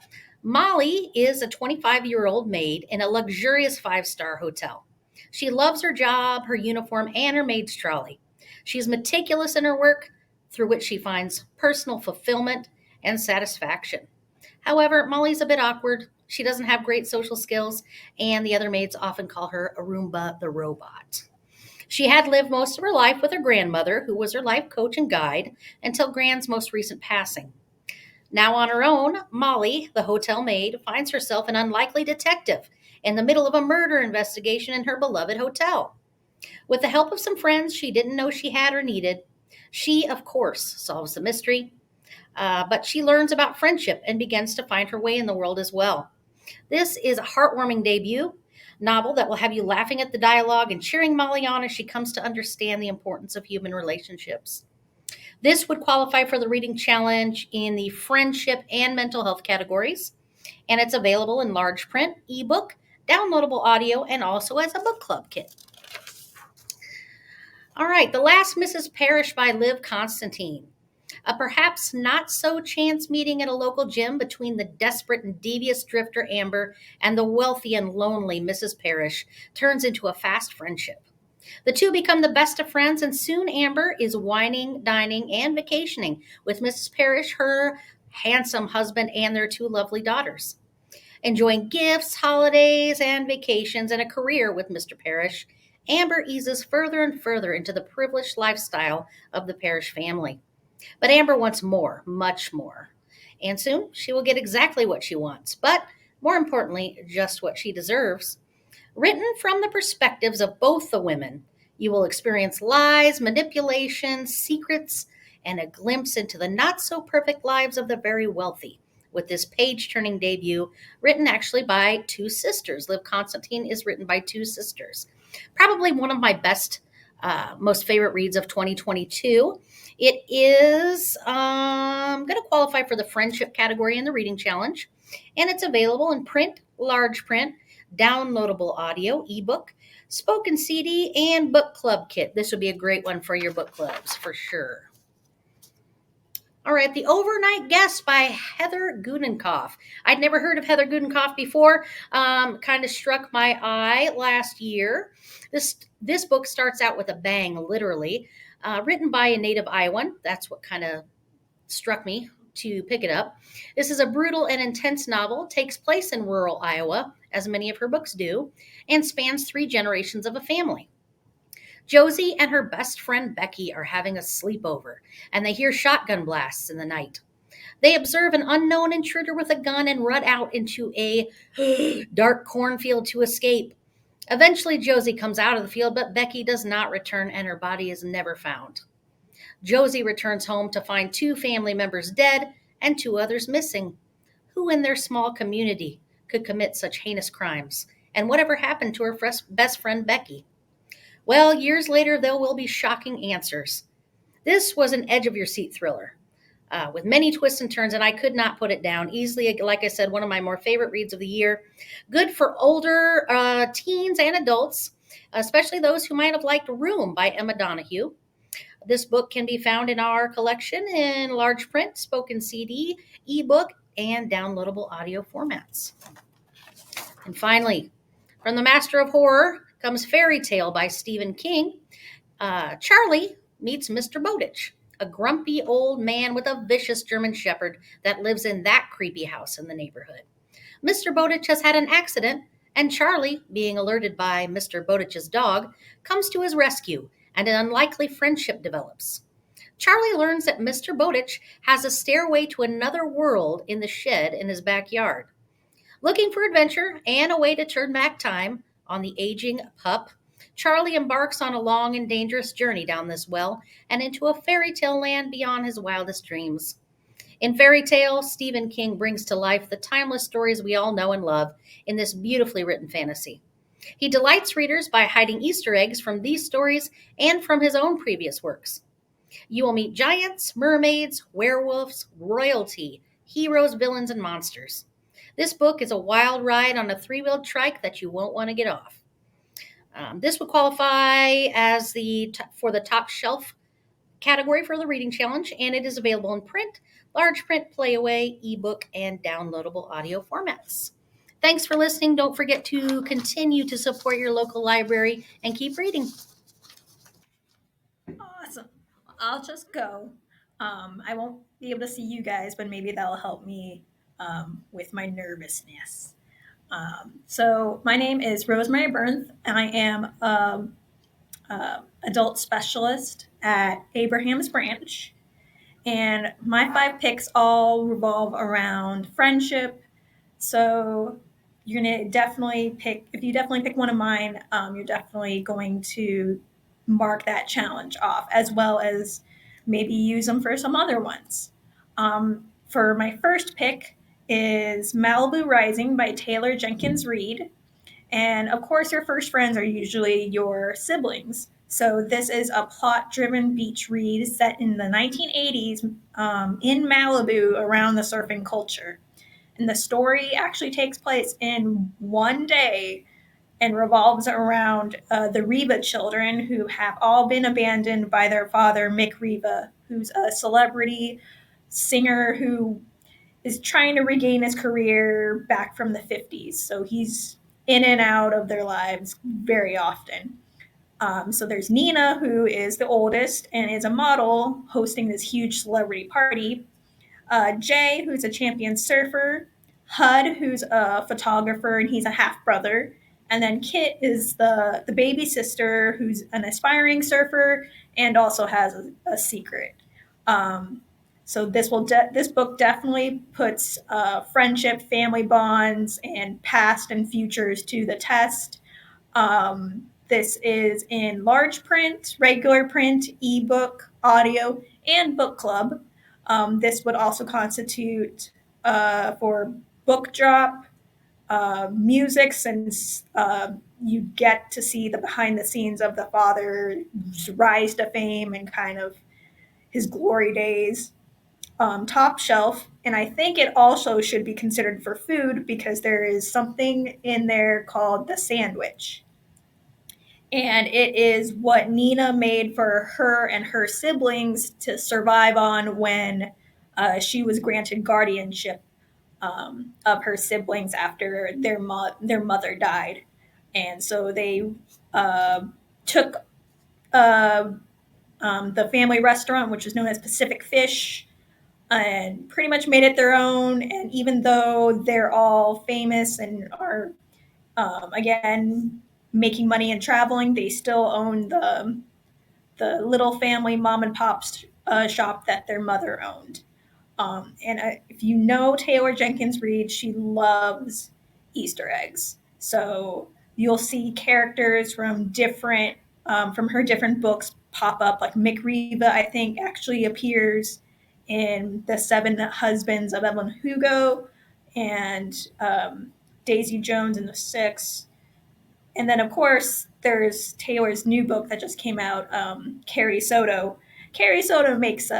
Molly is a 25-year-old maid in a luxurious 5-star hotel. She loves her job, her uniform, and her maid's trolley. She's meticulous in her work, through which she finds personal fulfillment and satisfaction. However, Molly's a bit awkward. She doesn't have great social skills, and the other maids often call her Roomba the robot. She had lived most of her life with her grandmother, who was her life coach and guide, until Gran's most recent passing. Now on her own, Molly, the hotel maid, finds herself an unlikely detective in the middle of a murder investigation in her beloved hotel. With the help of some friends she didn't know she had or needed, she, of course, solves the mystery, but she learns about friendship and begins to find her way in the world as well. This is a heartwarming debut novel that will have you laughing at the dialogue and cheering Molly on as she comes to understand the importance of human relationships. This would qualify for the Reading Challenge in the friendship and mental health categories, and it's available in large print, ebook, downloadable audio, and also as a book club kit. All right, The Last Mrs. Parrish by Liv Constantine. A perhaps not so chance meeting at a local gym between the desperate and devious drifter Amber and the wealthy and lonely Mrs. Parrish turns into a fast friendship. The two become the best of friends, and soon Amber is wining, dining, and vacationing with Mrs. Parrish, her handsome husband, and their 2 lovely daughters. Enjoying gifts, holidays, and vacations, and a career with Mr. Parrish, Amber eases further and further into the privileged lifestyle of the Parrish family. But Amber wants more, much more. And soon she will get exactly what she wants, but more importantly, just what she deserves. Written from the perspectives of both the women, you will experience lies, manipulation, secrets, and a glimpse into the not-so-perfect lives of the very wealthy, with this page-turning debut written actually by 2 sisters. Liv Constantine is written by 2 sisters. Probably one of my best, most favorite reads of 2022. It is going to qualify for the friendship category in the Reading Challenge, and it's available in print, large print, downloadable audio, ebook, spoken CD, and book club kit. This would be a great one for your book clubs, for sure. All right, The Overnight Guest by Heather Gudenkoff. I'd never heard of Heather Gudenkoff before. Kind of struck my eye last year. This book starts out with a bang, literally. Written by a native Iowan. That's what kind of struck me to pick it up. This is a brutal and intense novel, takes place in rural Iowa, as many of her books do, and spans 3 generations of a family. Josie and her best friend Becky are having a sleepover, and they hear shotgun blasts in the night. They observe an unknown intruder with a gun and run out into a dark cornfield to escape. Eventually, Josie comes out of the field, but Becky does not return, and her body is never found. Josie returns home to find 2 family members dead and 2 others missing. Who in their small community could commit such heinous crimes? And whatever happened to her best friend Becky? Well, years later, there will be shocking answers. This was an edge-of-your-seat thriller. with many twists and turns, and I could not put it down easily. Like I said, one of my more favorite reads of the year. Good for older teens and adults, especially those who might have liked Room by Emma Donahue. This book can be found in our collection in large print, spoken CD, ebook, and downloadable audio formats. And finally, from the master of horror comes Fairy Tale by Stephen King. Charlie meets Mr. Bowditch, a grumpy old man with a vicious German shepherd that lives in that creepy house in the neighborhood. Mr. Bowditch has had an accident, and Charlie, being alerted by Mr. Bowditch's dog, comes to his rescue, and an unlikely friendship develops. Charlie learns that Mr. Bowditch has a stairway to another world in the shed in his backyard. Looking for adventure and a way to turn back time on the aging pup, Charlie embarks on a long and dangerous journey down this well and into a fairy tale land beyond his wildest dreams. In Fairy Tale, Stephen King brings to life the timeless stories we all know and love in this beautifully written fantasy. He delights readers by hiding Easter eggs from these stories and from his own previous works. You will meet giants, mermaids, werewolves, royalty, heroes, villains, and monsters. This book is a wild ride on a three-wheeled trike that you won't want to get off. This would qualify as for the top shelf category for the reading challenge, and it is available in print, large print, playaway, ebook, and downloadable audio formats. Thanks for listening. Don't forget to continue to support your local library and keep reading. Awesome. I'll just go. I won't be able to see you guys, but maybe that'll help me with my nervousness. So my name is Rosemary Byrne, and I am adult specialist at Abraham's Branch. And my 5 picks all revolve around friendship. So you're gonna definitely pick. If you definitely pick one of mine, you're definitely going to mark that challenge off, as well as maybe use them for some other ones. For my first pick is Malibu Rising by Taylor Jenkins Reid. And of course, your first friends are usually your siblings. So this is a plot-driven beach read set in the 1980s in Malibu around the surfing culture. And the story actually takes place in one day and revolves around the Riva children, who have all been abandoned by their father, Mick Riva, who's a celebrity singer who is trying to regain his career back from the 50s. So he's in and out of their lives very often. So there's Nina, who is the oldest and is a model hosting this huge celebrity party. Jay, who's a champion surfer. Hud, who's a photographer and he's a half brother. And then Kit is the baby sister, who's an aspiring surfer and also has a secret. So this book definitely puts friendship, family bonds, and past and futures to the test. This is in large print, regular print, ebook, audio, and book club. This would also constitute for book drop, music, since you get to see the behind the scenes of the father's rise to fame and kind of his glory days. Top shelf, and I think it also should be considered for food because there is something in there called the sandwich. And it is what Nina made for her and her siblings to survive on when she was granted guardianship of her siblings after their mother died. And so they took the family restaurant, which is known as Pacific Fish, and pretty much made it their own. And even though they're all famous and are, again, making money and traveling, they still own the little family mom and pop shop that their mother owned. And if you know Taylor Jenkins Reid, she loves Easter eggs. So you'll see characters from her different books pop up. Like Mick Riva, I think, actually appears in The Seven Husbands of Evelyn Hugo, and Daisy Jones in The Six. And then, of course, there's Taylor's new book that just came out, Carrie Soto. Carrie Soto makes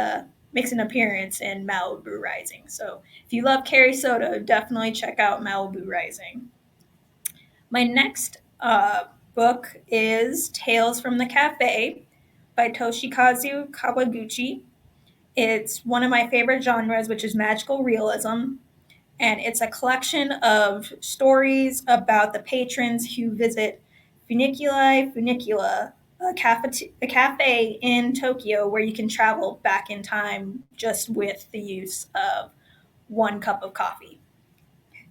makes an appearance in Malibu Rising. So if you love Carrie Soto, definitely check out Malibu Rising. My next book is Tales from the Cafe by Toshikazu Kawaguchi. It's one of my favorite genres, which is magical realism. And it's a collection of stories about the patrons who visit Funicula, a cafe in Tokyo where you can travel back in time just with the use of one cup of coffee.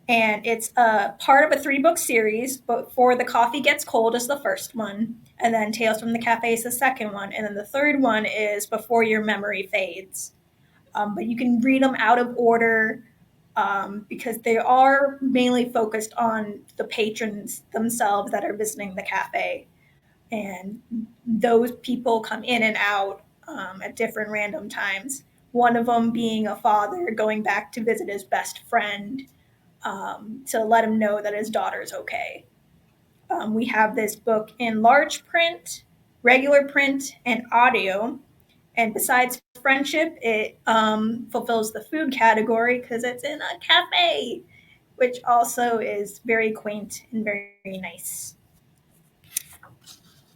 And it's a part of a 3-book series, but For the Coffee Gets Cold is the first one, and then Tales from the Cafe is the second one, and then the third one is Before Your Memory Fades. But you can read them out of order because they are mainly focused on the patrons themselves that are visiting the cafe. And those people come in and out at different random times. One of them being a father going back to visit his best friend to let him know that his daughter's okay. We have this book in large print, regular print, and audio. And besides friendship, it fulfills the food category because it's in a cafe, which also is very quaint and very, very nice.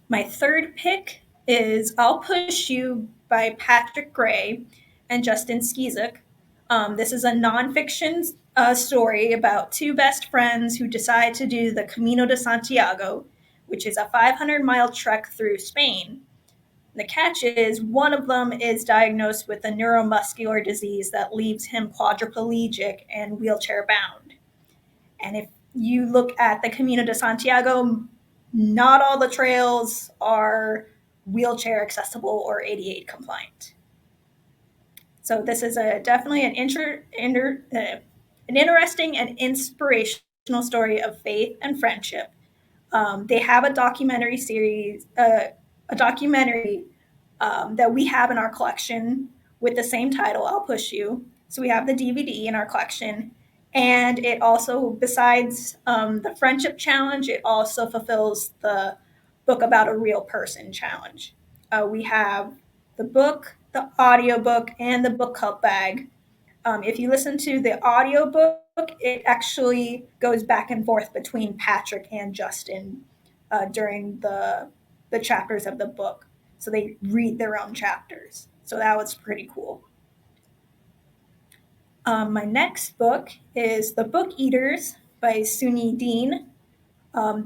My third pick is I'll Push You by Patrick Gray and Justin Skizik. This is a nonfiction story about two best friends who decide to do the Camino de Santiago, which is a 500-mile trek through Spain. The catch is one of them is diagnosed with a neuromuscular disease that leaves him quadriplegic and wheelchair bound. And if you look at the Camino de Santiago, not all the trails are wheelchair accessible or ADA compliant. So this is definitely an interesting and inspirational story of faith and friendship. They have a documentary series, that we have in our collection with the same title, I'll Push You. So we have the DVD in our collection. And it also, besides the friendship challenge, it also fulfills the book about a real person challenge. We have the book, the audiobook, and the book club bag. If you listen to the audiobook, it actually goes back and forth between Patrick and Justin during the chapters of the book. So they read their own chapters. So that was pretty cool. My next book is The Book Eaters by Suni Dean.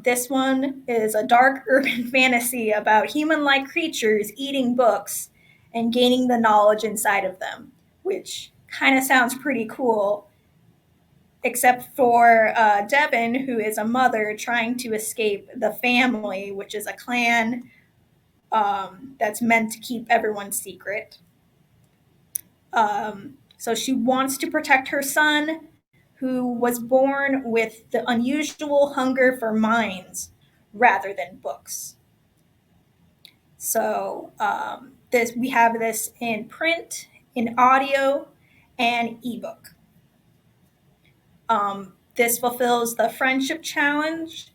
This one is a dark urban fantasy about human-like creatures eating books and gaining the knowledge inside of them, which kind of sounds pretty cool, except for Devin, who is a mother trying to escape the family, which is a clan that's meant to keep everyone's secret. So she wants to protect her son, who was born with the unusual hunger for minds rather than books. So we have this in print, in audio, and ebook. This fulfills the friendship challenge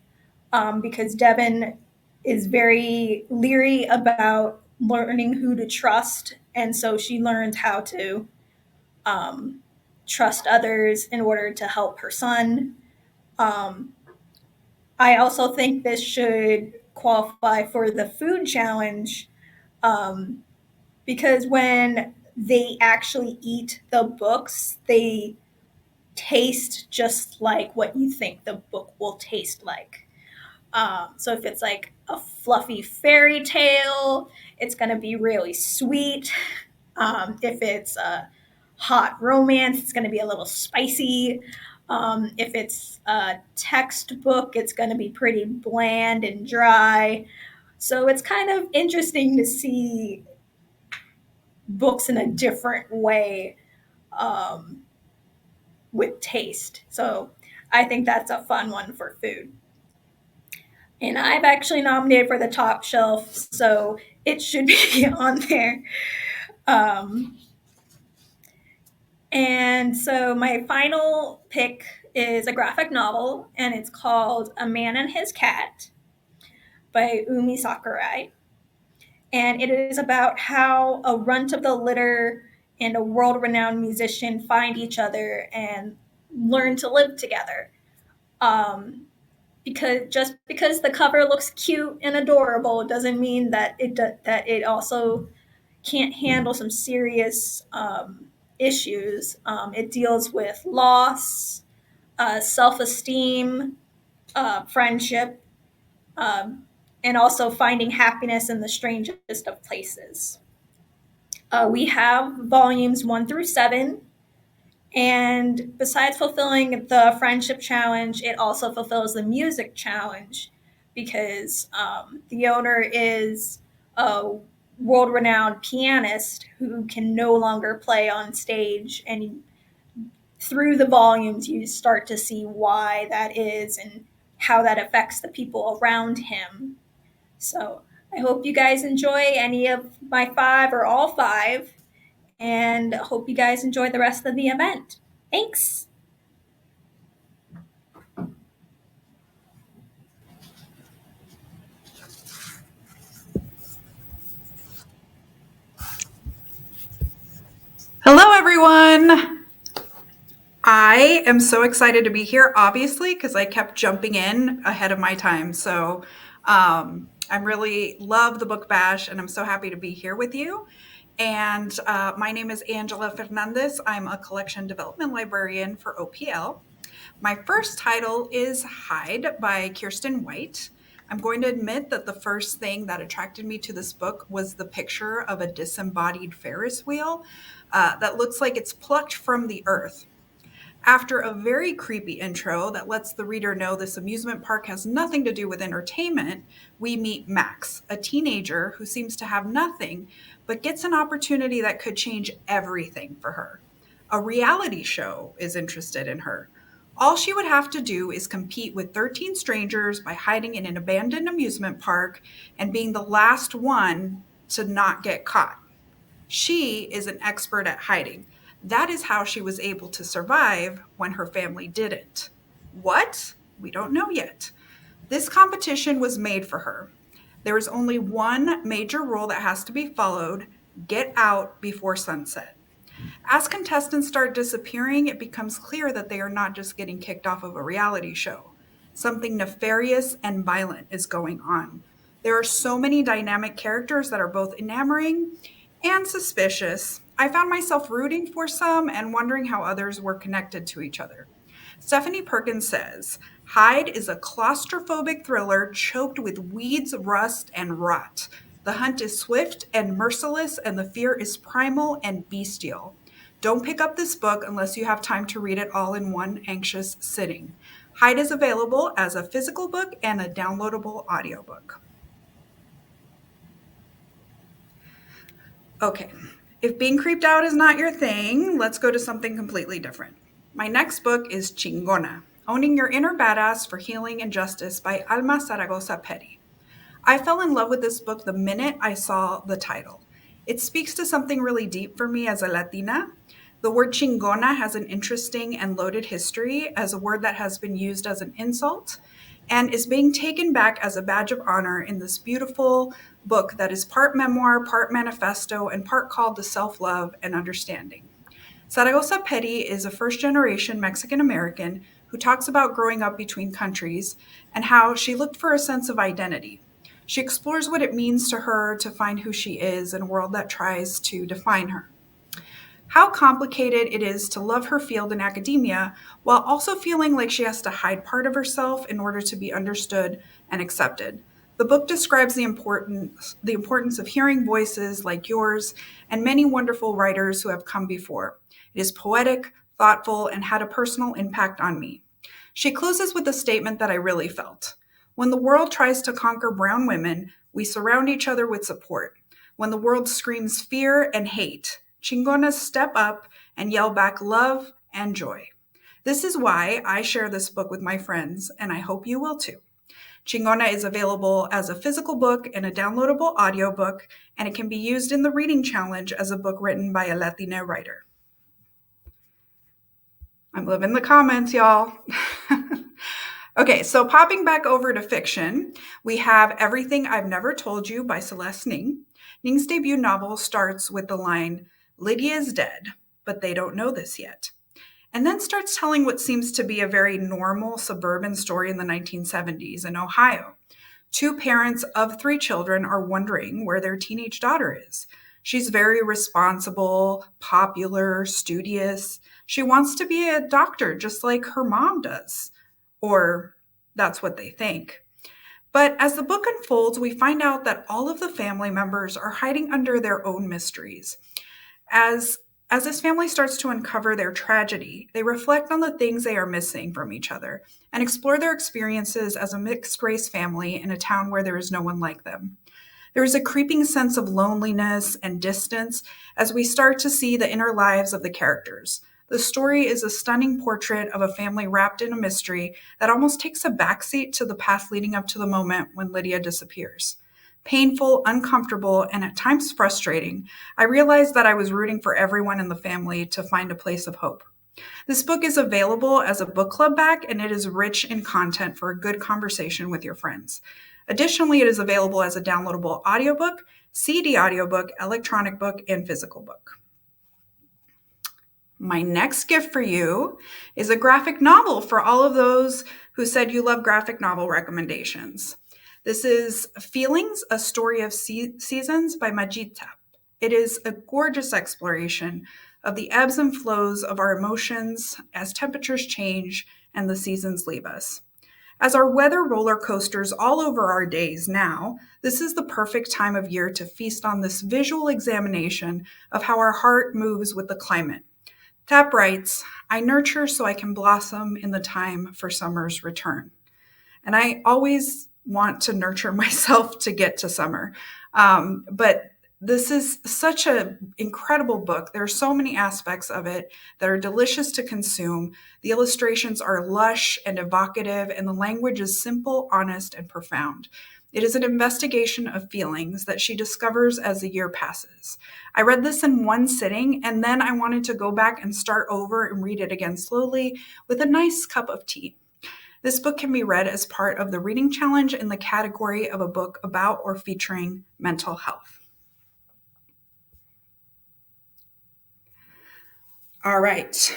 because Devin is very leery about learning who to trust, and so she learns how to trust others in order to help her son. I also think this should qualify for the food challenge because when they actually eat the books, they taste just like what you think the book will taste like. So if it's like a fluffy fairy tale, it's going to be really sweet. If it's a hot romance, it's going to be a little spicy. If it's a textbook, it's going to be pretty bland and dry. So it's kind of interesting to see books in a different way with taste. So I think that's a fun one for food. And I've actually nominated for the top shelf, so it should be on there. And so my final pick is a graphic novel, and it's called A Man and His Cat by Umi Sakurai. And it is about how a runt of the litter and a world-renowned musician find each other and learn to live together. Because the cover looks cute and adorable doesn't mean that it also can't handle some serious issues. It deals with loss, self-esteem, friendship, and also finding happiness in the strangest of places. We have volumes 1 through 7. And besides fulfilling the friendship challenge, it also fulfills the music challenge because the owner is a world renowned pianist who can no longer play on stage. And through the volumes, you start to see why that is and how that affects the people around him. So I hope you guys enjoy any of my 5 or all 5, and hope you guys enjoy the rest of the event. Thanks. Hello, everyone. I am so excited to be here, obviously, because I kept jumping in ahead of my time. So I really love the Book Bash, and I'm so happy to be here with you. And my name is Angela Fernandez. I'm a collection development librarian for OPL. My first title is Hide by Kirsten White. I'm going to admit that the first thing that attracted me to this book was the picture of a disembodied Ferris wheel that looks like it's plucked from the earth. After a very creepy intro that lets the reader know this amusement park has nothing to do with entertainment, we meet Max, a teenager who seems to have nothing, but gets an opportunity that could change everything for her. A reality show is interested in her. All she would have to do is compete with 13 strangers by hiding in an abandoned amusement park and being the last one to not get caught. She is an expert at hiding. That is how she was able to survive when her family didn't. What? We don't know yet. This competition was made for her. There is only one major rule that has to be followed: get out before sunset. As contestants start disappearing, it becomes clear that they are not just getting kicked off of a reality show. Something nefarious and violent is going on. There are so many dynamic characters that are both enamoring and suspicious. I found myself rooting for some and wondering how others were connected to each other. Stephanie Perkins says, Hide is a claustrophobic thriller choked with weeds, rust, and rot. The hunt is swift and merciless, and the fear is primal and bestial. Don't pick up this book unless you have time to read it all in one anxious sitting. Hide is available as a physical book and a downloadable audiobook. Okay, if being creeped out is not your thing, let's go to something completely different. My next book is Chingona, Owning Your Inner Badass for Healing and Justice by Alma Zaragoza Petty. I fell in love with this book the minute I saw the title. It speaks to something really deep for me as a Latina. The word chingona has an interesting and loaded history as a word that has been used as an insult and is being taken back as a badge of honor in this beautiful book that is part memoir, part manifesto, and part called to self-love and understanding. Zaragoza Petty is a first-generation Mexican-American who talks about growing up between countries and how she looked for a sense of identity. She explores what it means to her to find who she is in a world that tries to define her. How complicated it is to love her field in academia while also feeling like she has to hide part of herself in order to be understood and accepted. The book describes the importance of hearing voices like yours and many wonderful writers who have come before. It is poetic, thoughtful, and had a personal impact on me. She closes with a statement that I really felt. When the world tries to conquer brown women, we surround each other with support. When the world screams fear and hate, Chingonas step up and yell back love and joy. This is why I share this book with my friends, and I hope you will too. Chingona is available as a physical book and a downloadable audiobook, and it can be used in the reading challenge as a book written by a Latina writer. I'm loving the comments, y'all. Okay, so popping back over to fiction, we have Everything I've Never Told You by Celeste Ning. Ning's debut novel starts with the line, Lydia is dead, but they don't know this yet. And then starts telling what seems to be a very normal suburban story in the 1970s in Ohio. Two parents of 3 children are wondering where their teenage daughter is. She's very responsible, popular, studious. She wants to be a doctor just like her mom does. Or that's what they think. But as the book unfolds, we find out that all of the family members are hiding under their own mysteries. As this family starts to uncover their tragedy, they reflect on the things they are missing from each other and explore their experiences as a mixed-race family in a town where there is no one like them. There is a creeping sense of loneliness and distance as we start to see the inner lives of the characters. The story is a stunning portrait of a family wrapped in a mystery that almost takes a backseat to the path leading up to the moment when Lydia disappears. Painful, uncomfortable, and at times frustrating, I realized that I was rooting for everyone in the family to find a place of hope. This book is available as a book club back, and it is rich in content for a good conversation with your friends. Additionally, it is available as a downloadable audiobook, CD audiobook, electronic book, and physical book. My next gift for you is a graphic novel for all of those who said you love graphic novel recommendations. This is Feelings, A Story of Seasons by Majid Tap. It is a gorgeous exploration of the ebbs and flows of our emotions as temperatures change and the seasons leave us. As our weather roller coasters all over our days now, this is the perfect time of year to feast on this visual examination of how our heart moves with the climate. Tap writes, I nurture so I can blossom in the time for summer's return. And I always want to nurture myself to get to summer. But this is such an incredible book. There are so many aspects of it that are delicious to consume. The illustrations are lush and evocative, and the language is simple, honest, and profound. It is an investigation of feelings that she discovers as the year passes. I read this in one sitting, and then I wanted to go back and start over and read it again slowly with a nice cup of tea. This book can be read as part of the reading challenge in the category of a book about or featuring mental health. All right.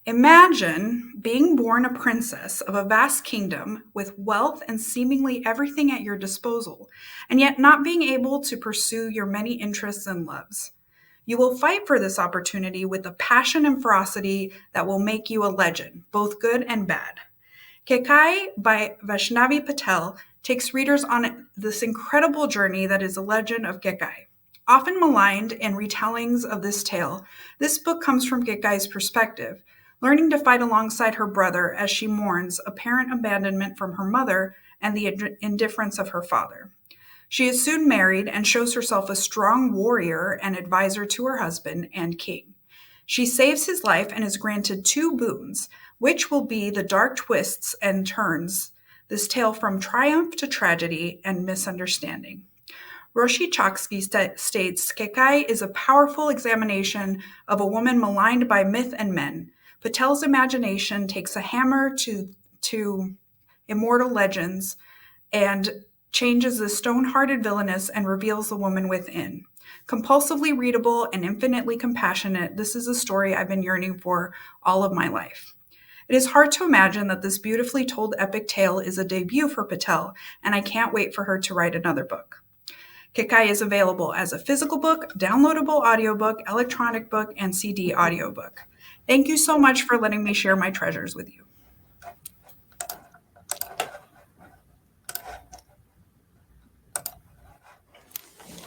Imagine being born a princess of a vast kingdom with wealth and seemingly everything at your disposal, and yet not being able to pursue your many interests and loves. You will fight for this opportunity with a passion and ferocity that will make you a legend, both good and bad. Kekai by Vaishnavi Patel takes readers on this incredible journey that is a legend of Kekai. Often maligned in retellings of this tale, this book comes from Kekai's perspective, learning to fight alongside her brother as she mourns apparent abandonment from her mother and the indifference of her father. She is soon married and shows herself a strong warrior and advisor to her husband and king. She saves his life and is granted 2 boons, which will be the dark twists and turns this tale from triumph to tragedy and misunderstanding. Roshi Choksky states, Kekai is a powerful examination of a woman maligned by myth and men. Patel's imagination takes a hammer to immortal legends and changes the stone-hearted villainess and reveals the woman within. Compulsively readable and infinitely compassionate, this is a story I've been yearning for all of my life. It is hard to imagine that this beautifully told epic tale is a debut for Patel, and I can't wait for her to write another book. Kekai is available as a physical book, downloadable audiobook, electronic book, and CD audiobook. Thank you so much for letting me share my treasures with you.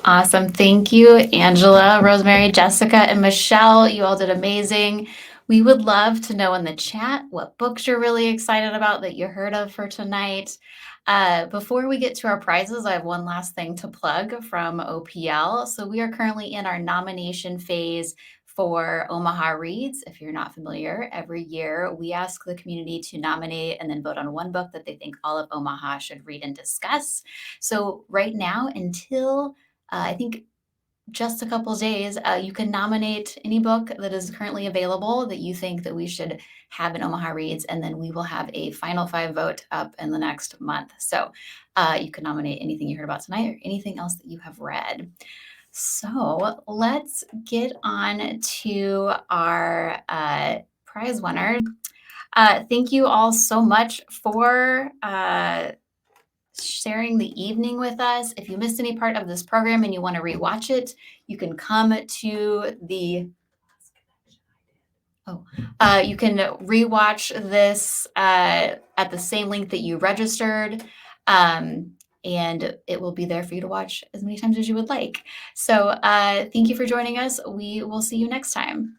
Awesome. Thank you, Angela, Rosemary, Jessica, and Michelle. You all did amazing. We would love to know in the chat what books you're really excited about that you heard of for tonight. Before we get to our prizes, I have one last thing to plug from OPL. So we are currently in our nomination phase for Omaha Reads. If you're not familiar, every year we ask the community to nominate and then vote on one book that they think all of Omaha should read and discuss. So right now, until I think just a couple of days, you can nominate any book that is currently available that you think that we should have in Omaha Reads, and then we will have a final 5 vote up in the next month. So you can nominate anything you heard about tonight or anything else that you have read. So let's get on to our prize winner. Thank you all so much for sharing the evening with us. If you missed any part of this program and you want to rewatch it, you can come to the you can rewatch this at the same link that you registered. And it will be there for you to watch as many times as you would like. So thank you for joining us. We will see you next time.